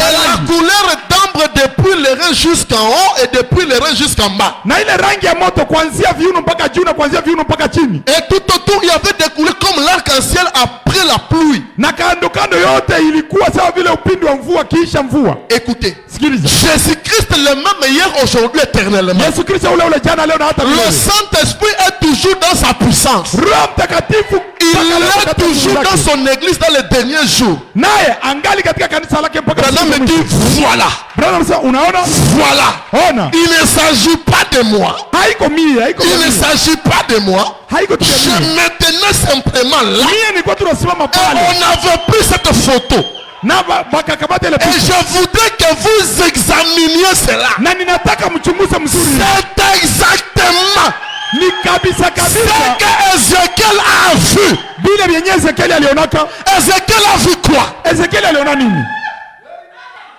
S1: couleur d'ambre d'ambre depuis les reins jusqu'en haut et depuis les reins jusqu'en bas.
S2: Na ile rangi ya moto kuanzia viuno mpaka juu na kuanzia viuno mpaka chini.
S1: Et tout autour il y avait des couleurs comme l'arc-en-ciel après la pluie.
S2: Na kando kando yote ilikuwa sawa vile upinde wa mvua kiisha mvua.
S1: Écoutez,
S2: sikiliza.
S1: Jésus-Christ le même hier, aujourd'hui, éternellement.
S2: Yesu Kristo ule jana leo na hata milele.
S1: Le Saint-Esprit est toujours dans sa puissance.
S2: Roho Mtakatifu
S1: il est toujours dans son église dans les derniers jours.
S2: Naye angali katika kanisa lake mpaka
S1: Branham me dit voilà.
S2: Branham sasa unaona?
S1: Voilà.
S2: Ona.
S1: Il ne s'agit pas de moi.
S2: Haiko mie, haiko
S1: il ne s'agit pas de moi.
S2: Haiko tu
S1: je maintenant simplement là.
S2: Mie ni kwa tunasimama pale.
S1: On avait pris cette photo.
S2: Na bakakamata ile picha.
S1: Et je voudrais que vous examiniez cela.
S2: Na ninataka mchunguze mzuri.
S1: C'est exactement
S2: ni kabisa kabisa
S1: ce que Ezekiel a vu.
S2: Bile vyenye Ezekiel alionaka.
S1: Ezekiel a vu quoi?
S2: Ezekiel aliona nini?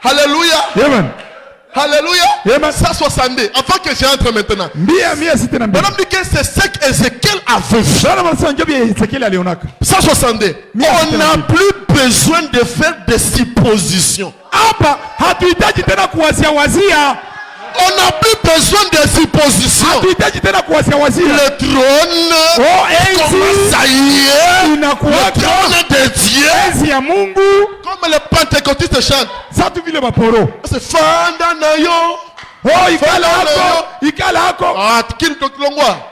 S1: Alléluia.
S2: Amen.
S1: Alléluia.
S2: Amen.
S1: 162. Avant que j'entre maintenant.
S2: Madame
S1: dit que c'est ce qu'Ezekiel a vu. 162. On n'a plus besoin de faire des suppositions. On n'a plus besoin de suppositions. Le trône commence à y est. Le trône de Dieu. Comme les pentecôtistes chantent. C'est Fandanayo.
S2: Oh, ikala hako.
S1: Ah,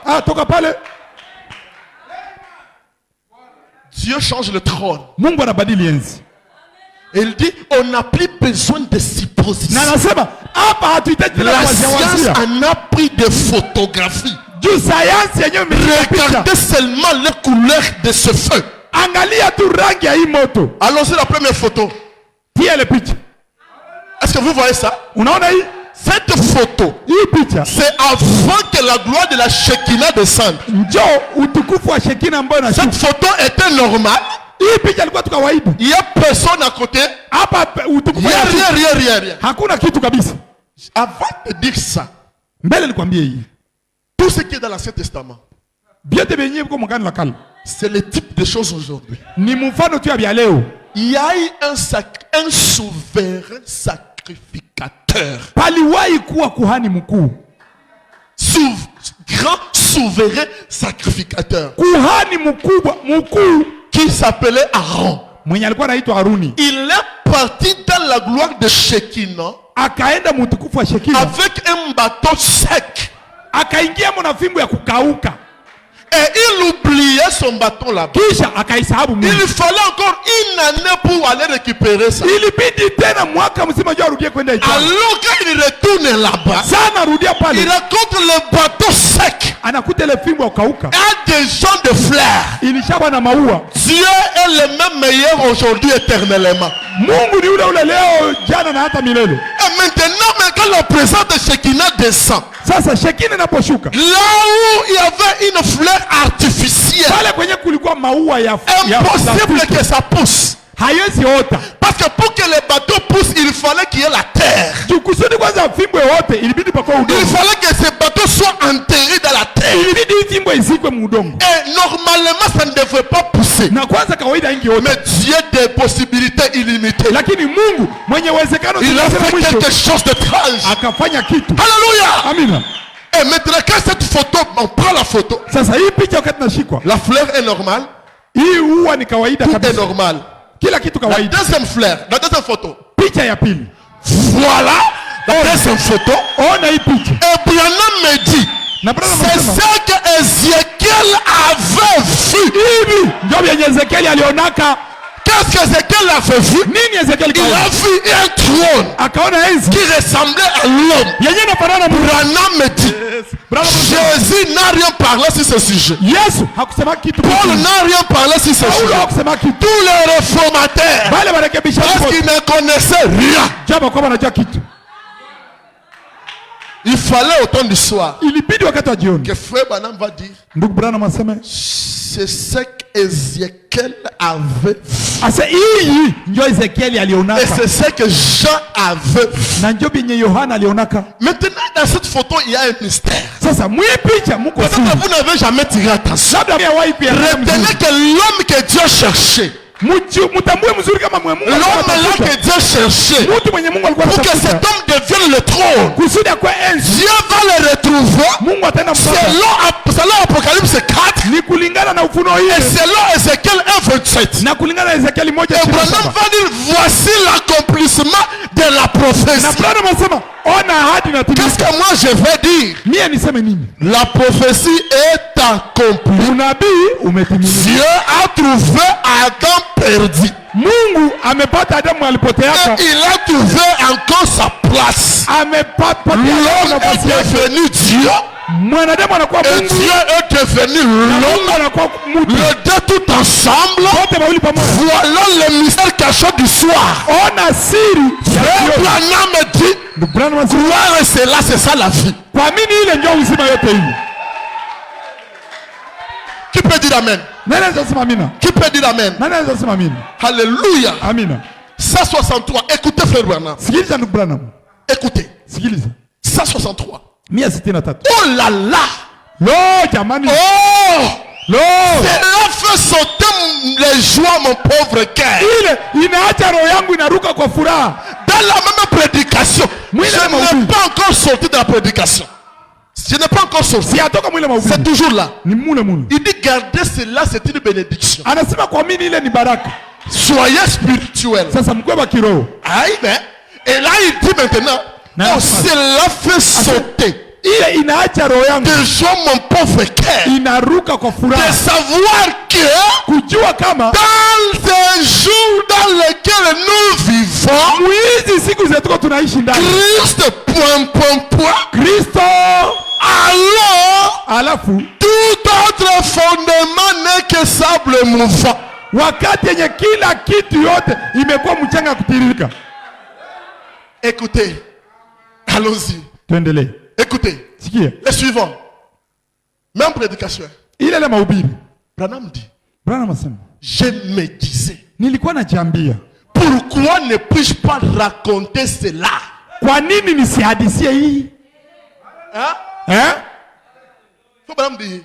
S2: ah, toka pale.
S1: Dieu change le trône.
S2: Mungu anabadili enzi.
S1: Il dit, on n'a plus besoin de suppositions.
S2: La
S1: science en a pris des photographies. Regardez seulement les couleurs de ce feu. Allons-y la première photo. Est-ce que vous voyez ça? Cette photo, c'est avant que la gloire de la Shekinah descende. Cette photo était normale. Il y a personne à côté. Rien. Avant de dire ça, tout ce qui est dans l'Ancien Testament, c'est le type de choses aujourd'hui. Il y a eu un souverain sacrificateur. Grand souverain sacrificateur. Qui s'appelait Aaron. Il est parti dans la gloire de Shekinah avec un bateau sec. Et il oubliait son bâton là-bas. Il fallait encore une année pour aller récupérer ça. Alors quand il retourne là-bas, il rencontre le bateau sec. Et des gens de fleurs. Dieu est le même meilleur aujourd'hui éternellement. Et maintenant, quand la présence de Shekinah descend, là où il y avait une fleur artificielle, impossible que ça pousse. Parce que pour que le bateau pousse, il fallait qu'il y ait la terre. Il fallait que ce bateau soit enterré dans la terre. Et normalement, ça ne devrait pas pousser. Mais Dieu a des possibilités illimitées. Il a fait quelque chose de tragique. Alléluia. Et maintenant, quand cette photo, on prend la photo, la fleur est normale. Tout est normal. La deuxième fleur, la deuxième photo. Voilà la deuxième photo. Et Branham me dit, c'est ça que Ezekiel avait vu. Qu'est-ce que Ezekiel avait vu? Il a vu un trône qui ressemblait à l'homme. Branham me dit, Jésus n'a rien parlé sur ce sujet. Paul n'a rien parlé sur ce sujet. Tous les réformateurs, parce qu'ils ne connaissaient rien. Il fallait au temps du soir que frère Branham va dire, c'est ce qu'Ézéchiel avait vu. Et c'est ce que Jean avait vu. Maintenant, dans cette photo, il y a un mystère. Peut-être que vous n'avez jamais tiré attention. Retenez que l'homme que Dieu cherchait L'homme là que Dieu cherchait pour que cet homme devienne le trône, Dieu va le retrouver selon Apocalypse 4 et selon Ézéchiel 1:27. Et Branham va dire voici l'accomplissement de la prophétie. Qu'est-ce que moi je vais dire? La prophétie est accomplie. Dieu a trouvé Adam perdu. Et il a trouvé encore sa place. L'homme est devenu Dieu. Et Dieu est devenu l'homme. Les deux tout ensemble. Voilà le mystère caché du soir. Branham me dit gloire et cela, c'est ça la vie. Qui peut dire amen? Qui peut dire amen? Alléluia. 163. Écoutez frère Branham. Écoutez. 163. Oh là là. Oh. Cela fait sauter les joies mon pauvre cœur. Dans la même prédication, je n'ai pas encore sorti de la prédication. Je n'ai pas encore sorti. C'est toujours là. Il dit gardez cela, c'est une bénédiction. Soyez spirituel. Amen. Et là il dit maintenant, oh, cela fait sauter déjà mon pauvre cœur de savoir que dans ces jours dans lesquels nous vivons, Christ, alors tout autre fondement n'est que sable mouvant. Écoutez, allons-y. Écoutez, le suivant. Même prédication. Branham dit, je me disais, pourquoi ne puis-je pas raconter cela? Branham dit,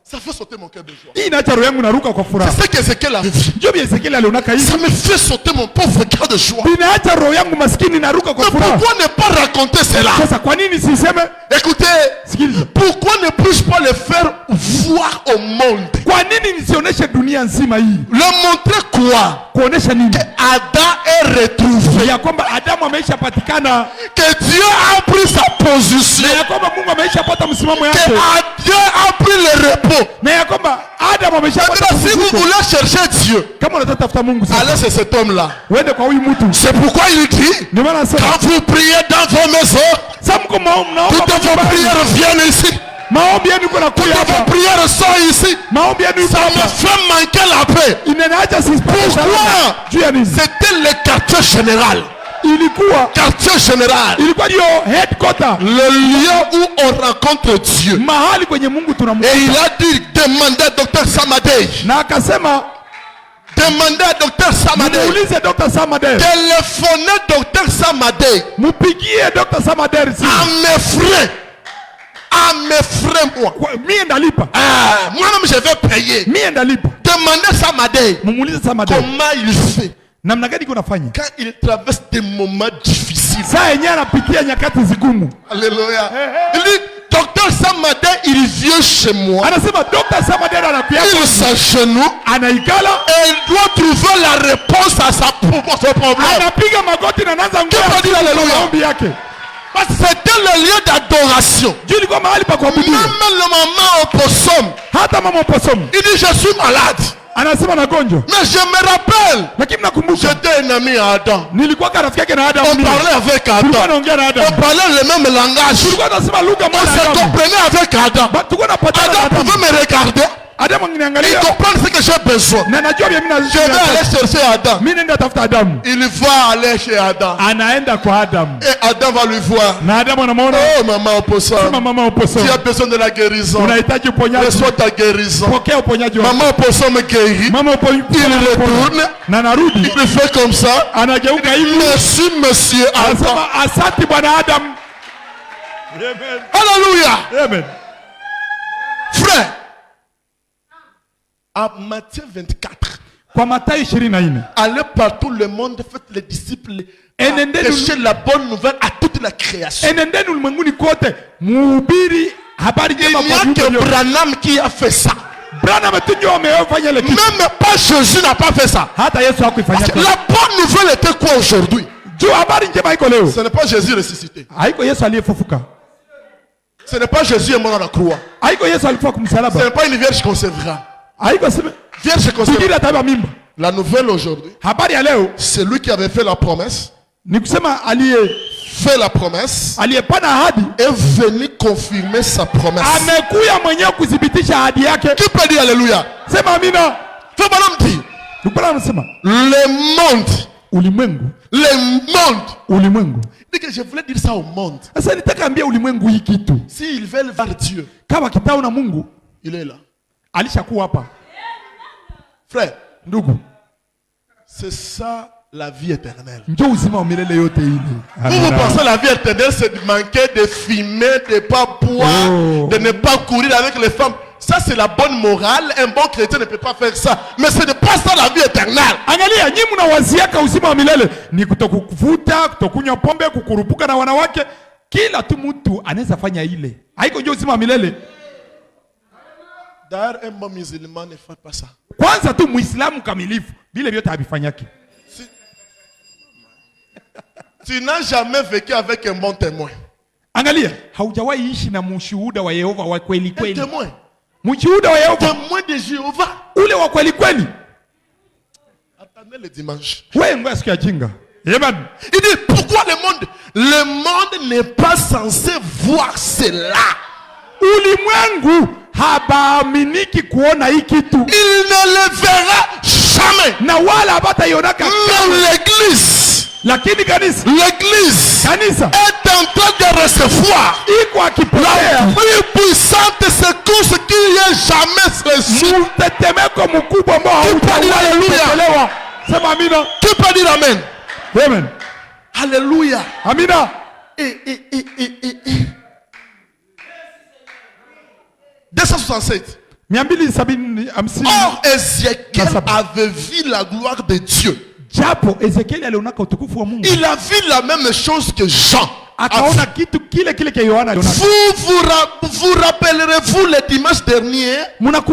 S1: ça fait sauter mon cœur de joie. C'est ce qu'Ézéchiel a vécu. Ça me fait sauter mon pauvre cœur de joie. Mais pourquoi ne pas raconter cela? Écoutez, pourquoi ne puis-je pas le faire voir au monde? Le montrer quoi? Que Adam est retrouvé. Que Dieu a pris sa position. Que Dieu a pris le repos. Maintenant, si vous voulez chercher Dieu, allez c'est cet homme-là. C'est pourquoi il dit, quand vous priez dans vos maisons, toutes vos prières viennent ici. Toutes vos prières sont ici. Ça me fait manquer la paix. Pourquoi? C'était le quartier général. Quartier général. Le lieu où on rencontre Dieu. Et il a dit demandez à Dr Samadei. Demandez à Dr Samadei. Téléphonez Dr Samadei. À mes frais moi. Moi-même je vais payer. Demandez Samadei. Comment il fait? Quand il traverse des moments difficiles. Alléluia. Il dit, Docteur Samadei, il vient chez moi. Il s'agenouille. Et il doit trouver la réponse à son problème. Qui peut dire alléluia? Parce que c'était le lieu d'adoration. Même le maman opossum. Il dit, je suis malade. Mais je me rappelle, j'étais un ami à Adam. On parlait avec Adam. On parlait le même langage. On se comprenait avec Adam. Adam pouvait me regarder. Il comprend ce que j'ai besoin. Je vais aller chercher Adam. Il va aller chez Adam. Et Adam va lui voir. Oh maman opossum, tu as besoin de la guérison. Reçois ta guérison. Maman opossum me guérit. Il retourne. Il fait comme ça. Merci monsieur Adam. Alléluia. Frère, à Matthieu 24,
S2: Kwa Mathayo 24.
S1: Allez partout le monde, faites les disciples, prêchez la bonne nouvelle à toute la création. Il n'y a que Branham qui a fait ça. Même pas Jésus n'a pas fait ça. Parce que la bonne nouvelle était quoi aujourd'hui? Ce n'est pas Jésus ressuscité. Ce n'est pas Jésus mort à la croix. Ce n'est pas une vierge conservera. Vierge conservera. La nouvelle aujourd'hui, c'est lui qui avait fait la promesse. Fait la promesse est venu confirmer sa promesse. Qui peut dire alléluia? Fais bonhomme dire. Le monde. Dit que je voulais dire ça au monde. S'ils veulent voir Dieu, il est là. Frère, c'est ça la vie éternelle. Vous pensez la vie éternelle, c'est de manquer, de fumer, de ne pas boire, de ne pas courir avec les femmes. Ça c'est la bonne morale. Un bon chrétien ne peut pas faire ça. Mais ce n'est pas ça la vie éternelle. D'ailleurs, un bon musulman ne fait pas ça. Tu n'as jamais vécu avec un bon témoin. Un témoin. Témoin de Jéhovah. Attendez le dimanche.
S2: Amen.
S1: Il dit pourquoi le monde n'est pas censé voir cela. Il ne le verra jamais. Même l'église. L'église est en train de recevoir la plus puissante secousse qu'il n'y ait jamais reçue. Tu peux dire Amen.
S2: Amen.
S1: Alléluia.
S2: Amina.
S1: Et 267. Or, Ézéchiel avait vu la gloire de Dieu. Il a vu la même chose que Jean. Vous rappellerez-vous le dimanche dernier comment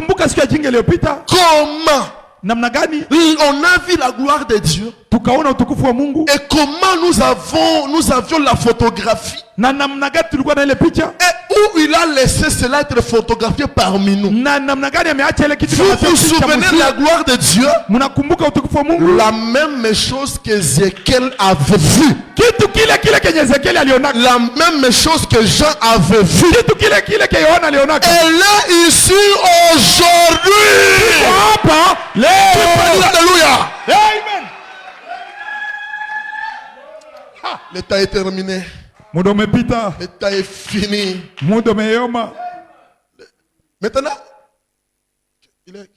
S1: on a vu la gloire de Dieu et comment nous avions la photographie et où il a laissé cela être photographié parmi nous. Vous vous souvenez de la gloire de Dieu? La même chose qu'Ézéchiel avait vue. La même chose que Jean avait vue. Elle est ici aujourd'hui. Alléluia.
S2: Amen.
S1: Le temps est terminé. Le temps est fini. Maintenant, il est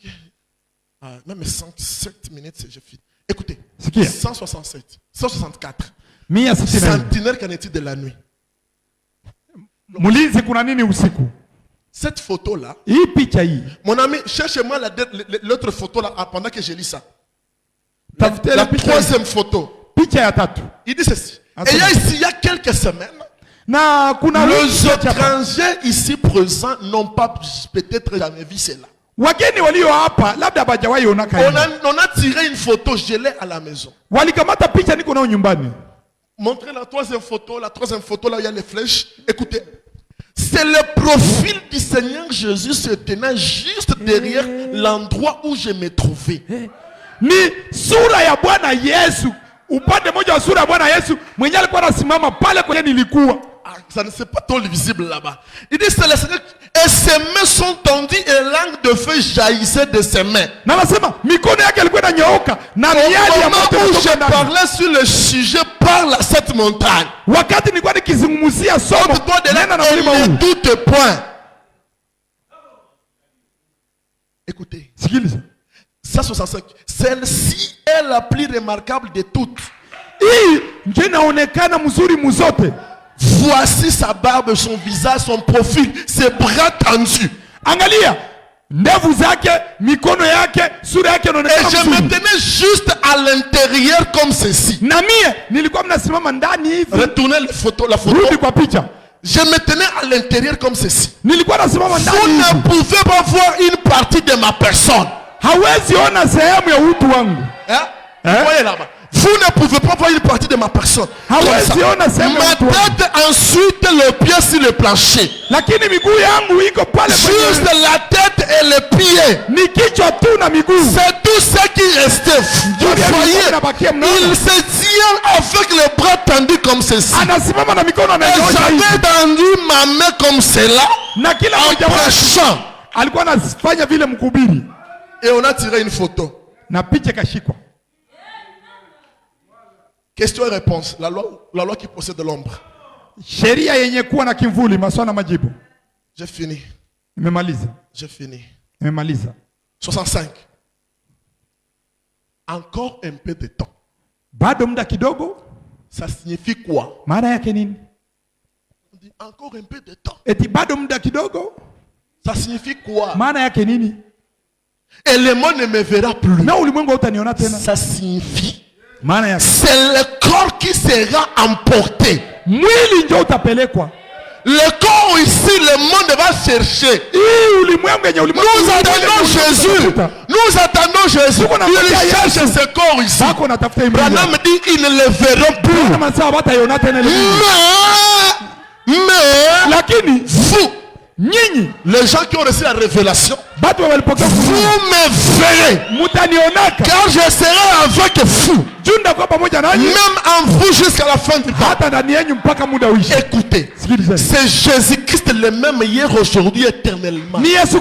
S1: même 107 minutes, j'ai fini. Écoutez, 167, 164. Centenaire, qu'en est-il de la nuit? Cette photo-là, mon ami, cherchez-moi l'autre photo là pendant que je lis ça. La troisième photo. Il dit ceci. Et il y a quelques semaines, les étrangers ici présents n'ont pas peut-être jamais vu cela. On a tiré une photo, je l'ai à la maison. Montrez la troisième photo là où il y a les flèches. Écoutez, c'est le profil du Seigneur Jésus se tenant juste derrière l'endroit où je me trouvais.
S2: Ni sura ya Bwana Yesu. Upande moja wa sura ya Bwana Yesu mwenye alikuwa anasimama pale kwenye nilikuwa.
S1: Ça ne c'est pas trop visible là-bas. Il dit c'est le Seigneur et ses mains sont tendues et langue de feu jaillissait de ses mains.
S2: Na anasema mikono yake ilikuwa inanyooka na miali ya moto
S1: je parlais sur le sujet par cette montagne.
S2: Wakati nilikuwa nikizungumzia somo nena na mlima huu.
S1: Ne doute point. Écoutez.
S2: Sikiliza.
S1: 165. Celle-ci est la plus remarquable de toutes. Voici sa barbe, son visage, son profil, ses bras tendus.
S2: Angalia, ndevu zake, mikono yake, sura yake inaonekana
S1: mzuri. Et je me tenais juste à l'intérieur comme ceci.
S2: Na mie nilikuwa mnasimama ndani hivi.
S1: Retournez la photo.
S2: Rudi kwa picha.
S1: Je me tenais à l'intérieur comme ceci.
S2: Nilikuwa nasimama ndani.
S1: Vous ne pouvez pas voir une partie de ma personne.
S2: Hawezi ona sehemu ya utu wangu.
S1: Voyez là-bas. Vous ne pouvez pas voir une partie de ma personne.
S2: Ma
S1: tête, ensuite le pied sur le plancher. Juste la tête et le pied. C'est tout ce qui restait. Vous voyez, il se tient avec les bras tendus comme ceci. Et j'avais tendu ma main comme cela en prêchant. Et on a tiré une photo. Question et réponse. La loi qui possède l'ombre. J'ai fini. J'ai fini. 65. Encore un peu de temps. Ça signifie quoi? On dit encore un peu de temps. Ça signifie quoi? Et le monde ne me verra plus. Ça signifie c'est le corps qui sera emporté. Le corps ici, le monde va chercher. Nous attendons Jésus. Nous attendons Jésus. Il cherche ce corps ici. Branham dit ils ne le verront plus. Mais vous, les gens qui ont reçu la révélation, vous me verrez, car je serai avec vous, même en vous jusqu'à la fin du temps. Écoutez, c'est Jésus-Christ le même hier, aujourd'hui, éternellement. C'est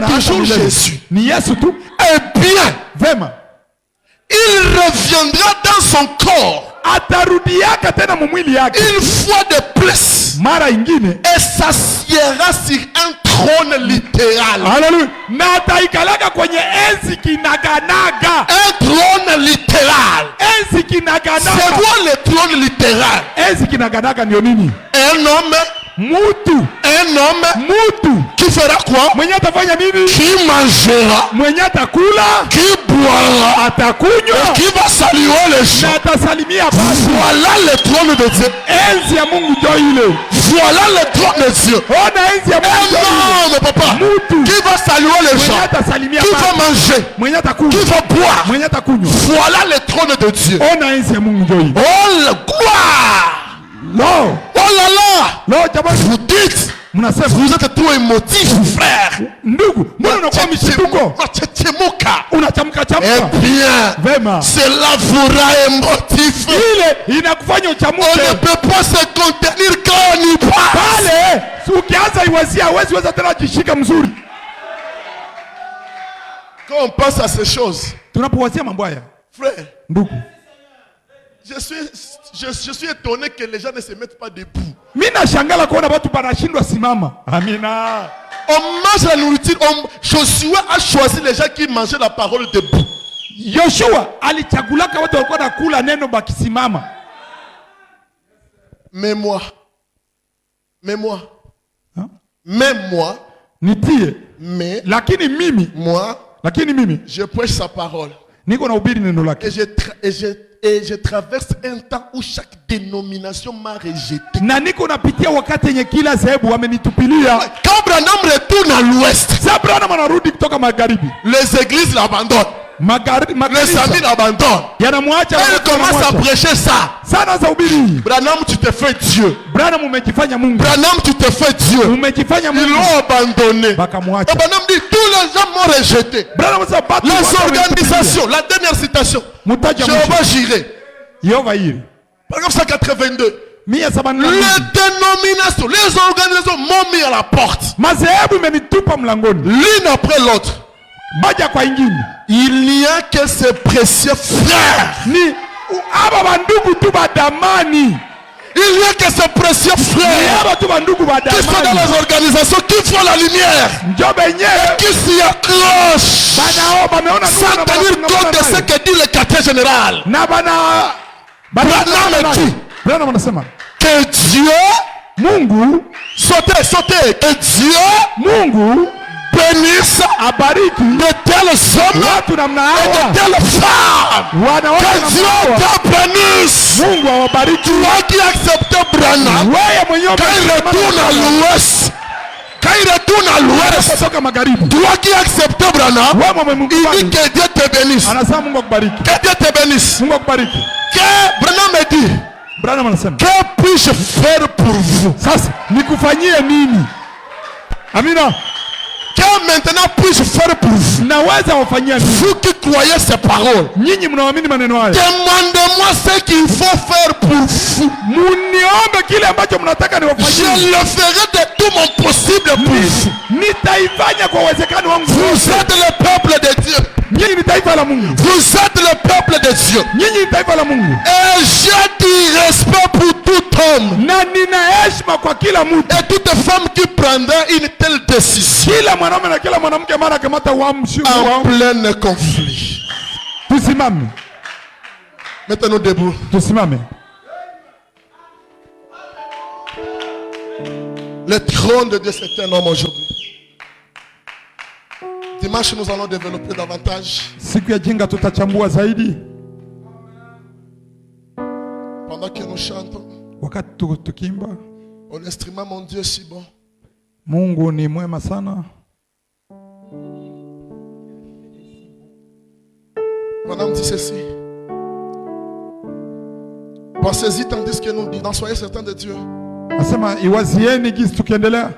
S1: toujours Jésus. Et bien, il reviendra dans son corps une fois de plus et s'assiera sur un trône littéral. Un trône littéral. C'est quoi le trône littéral? Un homme qui fera quoi? Qui mangera, qui boira, et qui va saluer les gens. Voilà le trône de Dieu. Voilà le trône de Dieu. Un homme, papa, qui va saluer les gens, qui va manger, qui va boire. Voilà le trône de Dieu. Oh le gloire.
S2: Non.
S1: Oh là là. Vous dites, vous êtes trop émotif, frère. Eh bien, cela vous rend émotif. On ne peut pas se contenir quand on y passe. Quand on pense à ces choses, frère, je suis étonné que les gens ne se mettent pas debout. On mange la nourriture. Josué a choisi les gens qui mangeaient la parole debout. Mais moi, je prêche sa parole. Et je traverse un temps où chaque dénomination m'a rejeté. Quand Branham retourne à l'ouest, les églises l'abandonnent. Les amis l'abandonnent. Elle commence à prêcher ça. Branham, tu te fais Dieu. Branham, tu te fais Dieu. Ils l'ont abandonné. Et Branham dit, tous les gens m'ont rejeté. Les organisations, la dernière citation, Jéhovah Jireh. Paragraphe 182. Les dénominations, les organisations m'ont mis à la porte. L'une après l'autre. Il n'y a que ces précieux frères. Il n'y a que ces précieux frères qui sont dans les organisations, qui font la lumière, qui s'y accrochent sans tenir compte de ce que dit le quartier général. Que Dieu, sautez, que Dieu bénisse de tels hommes et de telles femmes. Que Dieu te bénisse. Toi qui acceptes Branham, quand il retourne à l'ouest, toi qui acceptes Branham, il dit que Dieu te bénisse. Que Dieu te bénisse. Que Branham me dit, que puis-je faire pour vous?
S2: Amina.
S1: Que maintenant puis-je faire pour vous? Vous qui croyez ces paroles, demandez-moi ce qu'il faut faire pour vous. Je le ferai de tout mon possible pour vous. Vous êtes le peuple de Dieu. Vous êtes le peuple de Dieu. Et j'ai du respect pour tout homme et toute femme qui prendra une telle décision en plein conflit. Mettez-nous debout. Le trône de Dieu, c'est un homme aujourd'hui. Dimanche, nous allons développer davantage. Pendant que nous chantons, on instrument, mon Dieu, si bon.
S2: Mungu ni mwema sana.
S1: Madame dit ceci. Pensez-y tandis que nous disons, soyez certains de Dieu.
S2: Asema iwazieni gisi tukiendelea.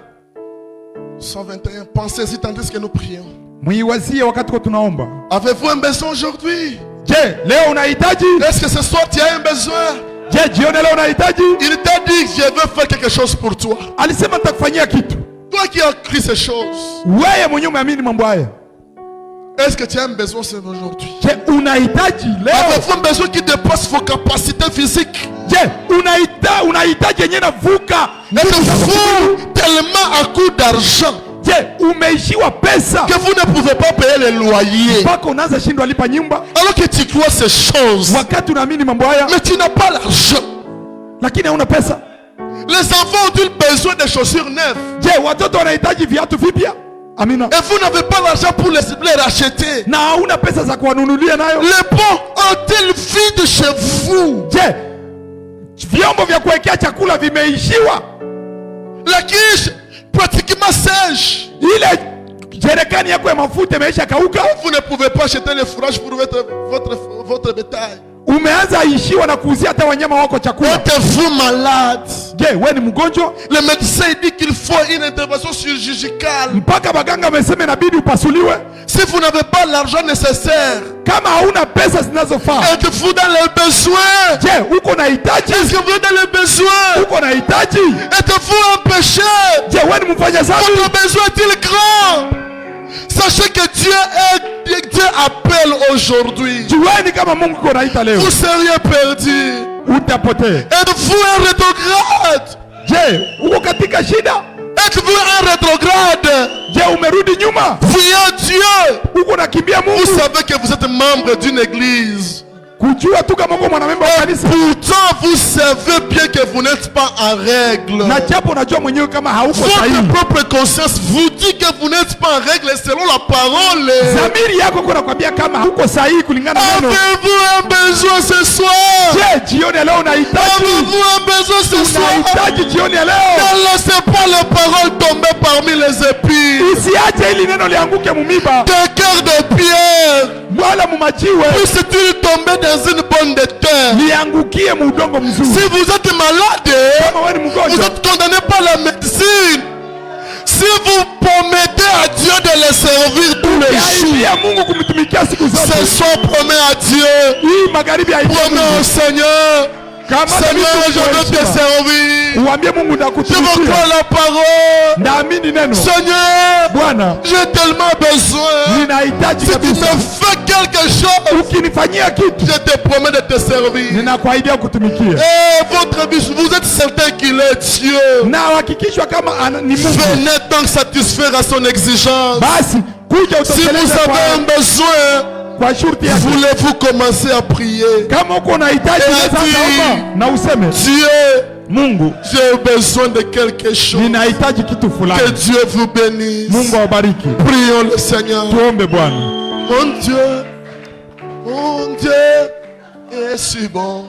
S1: 121. Pensez-y tandis que nous prions.
S2: Muiwazie wakati tunaomba.
S1: Avez-vous un besoin aujourd'hui?
S2: Je, leo unahitaji?
S1: Est-ce que ce soir tu as un besoin?
S2: Je, jioni leo unahitaji?
S1: Il t'a dit, je veux faire quelque chose pour toi.
S2: Alisema nitakufanyia kitu.
S1: Toi qui as écrit ces choses.
S2: Wewe mwenyewe umeamini mambo haya.
S1: Est-ce que tu as un besoin aujourd'hui?
S2: Je, unahitaji leo?
S1: Avez-vous un besoin qui dépasse vos capacités physiques?
S2: Je, unahitaji yenyewe navuka.
S1: Êtes-vous tellement à coup d'argent
S2: je, umeishiwa pesa
S1: que vous ne pouvez pas payer les loyers?
S2: Mpaka unaanza shindwa lipa nyumba.
S1: Alors que tu crois ces choses.
S2: Wakati unaamini mambo haya.
S1: Mais tu n'as pas l'argent.
S2: Lakini hauna pesa.
S1: Les enfants ont-ils besoin de chaussures neuves?
S2: Je, watoto wanahitaji viatu vipya? Amina.
S1: Et vous n'avez pas l'argent pour les racheter.
S2: Na hauna pesa za kuwanunulia nayo.
S1: Les pots ont-ils vide chez vous?
S2: Je, vyombo vya kuwekea chakula vimeishiwa.
S1: La quiche pratiquement sèche.
S2: Ile jerekani yako ya mafuta imeisha kauka.
S1: Vous ne pouvez pas acheter les fourrages pour votre bétail.
S2: Umeanza ishiwa na kuuzia hata wanyama wako chakula.
S1: Êtes-vous malade?
S2: Je, wewe ni mgonjwa?
S1: Le médecin dit qu'il faut une intervention chirurgicale.
S2: Mpaka baganga wamesema inabidi upasuliwe.
S1: Si vous n'avez pas l'argent nécessaire,
S2: kama hauna pesa zinazofaa,
S1: êtes-vous dans les besoins?
S2: Je, uko na hitaji?
S1: Est-ce que vous êtes dans les besoins?
S2: Uko na hitaji?
S1: Êtes-vous en péché?
S2: Je, wewe ni mfanya dhambi?
S1: Votre besoin est-il grand? Sachez que Dieu appelle aujourd'hui.
S2: Vous
S1: seriez perdu. Êtes-vous un rétrograde? Êtes-vous un rétrograde? Fuyez Dieu. Vous savez que vous êtes membre d'une église. Pourtant vous savez bien que vous n'êtes pas en règle. Votre propre conscience vous dit que vous n'êtes pas en règle selon la parole. Avez-vous un besoin ce soir? Avez-vous un besoin ce soir? Ne laissez pas les paroles tomber parmi les épis. Des cœurs de pierre puisse-t-il tomber dans une bonne de terre. Si vous êtes malade, vous êtes condamné par la médecine. Si vous promettez à Dieu de les servir tous les jours, ce soir promet à Dieu, promet au Seigneur, Seigneur, je veux te servir. Je veux croire la parole. Seigneur, j'ai tellement besoin. Si tu me fais quelque chose, je te promets de te servir. Et votre vie, vous êtes certain qu'il est Dieu. Venez donc satisfaire à son exigence. Si vous avez un besoin, voulez-vous commencer à prier? Et à dire, Dieu,
S2: Mungu,
S1: j'ai besoin de quelque chose.
S2: ninahitaji kitu fulani.
S1: Que Dieu vous bénisse.
S2: Mungu awabariki.
S1: Prions le Seigneur.
S2: Tuombe Bwana.
S1: Mon Dieu est si bon.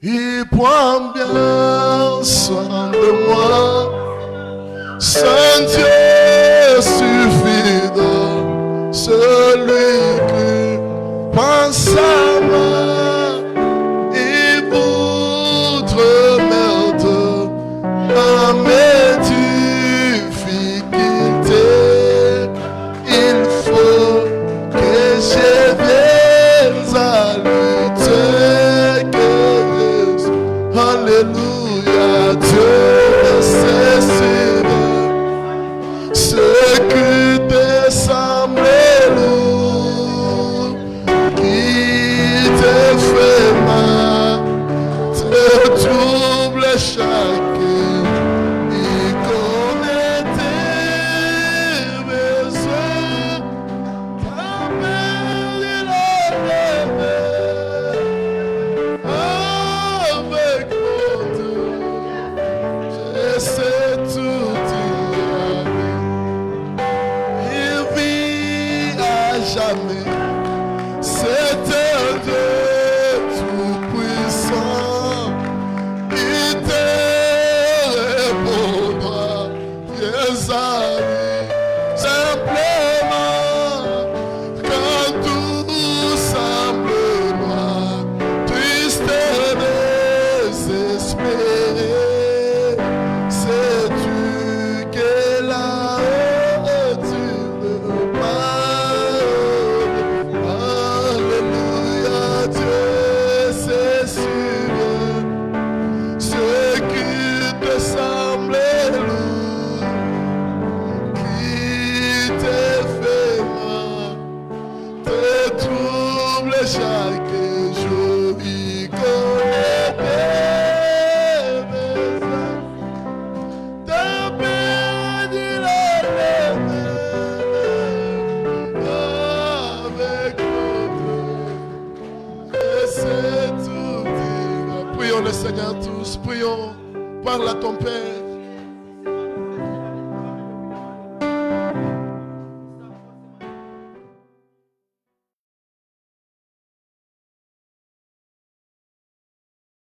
S1: Il prend bien soin de moi. Saint Dieu suffit, celui qui pense à moi. Il voudrait m'aider à mes difficultés. Il faut que je vienne à lutter. Alléluia, Dieu c'est si bon. Ce qui te semble lourd, qui te fait mal, te trouble chaque. Il connaît tes besoins, ta mère il a avec mon Dieu, je sais tout dire. Il vit à jamais, c'est un Dieu tout-puissant. Il te répondra, yes, amis, simplement, quand tout semble noir, triste et désespéré, sais-tu que là-haut tu me parles. Alléluia, Dieu, c'est sûr. Ce qui te semble lourd, qui te fait mal, te trouble chaque jour. Il connaît tes besoins, ta peine il a avec notre. Et c'est tout dire. Prions le Seigneur tous, prions. Parle à ton Père.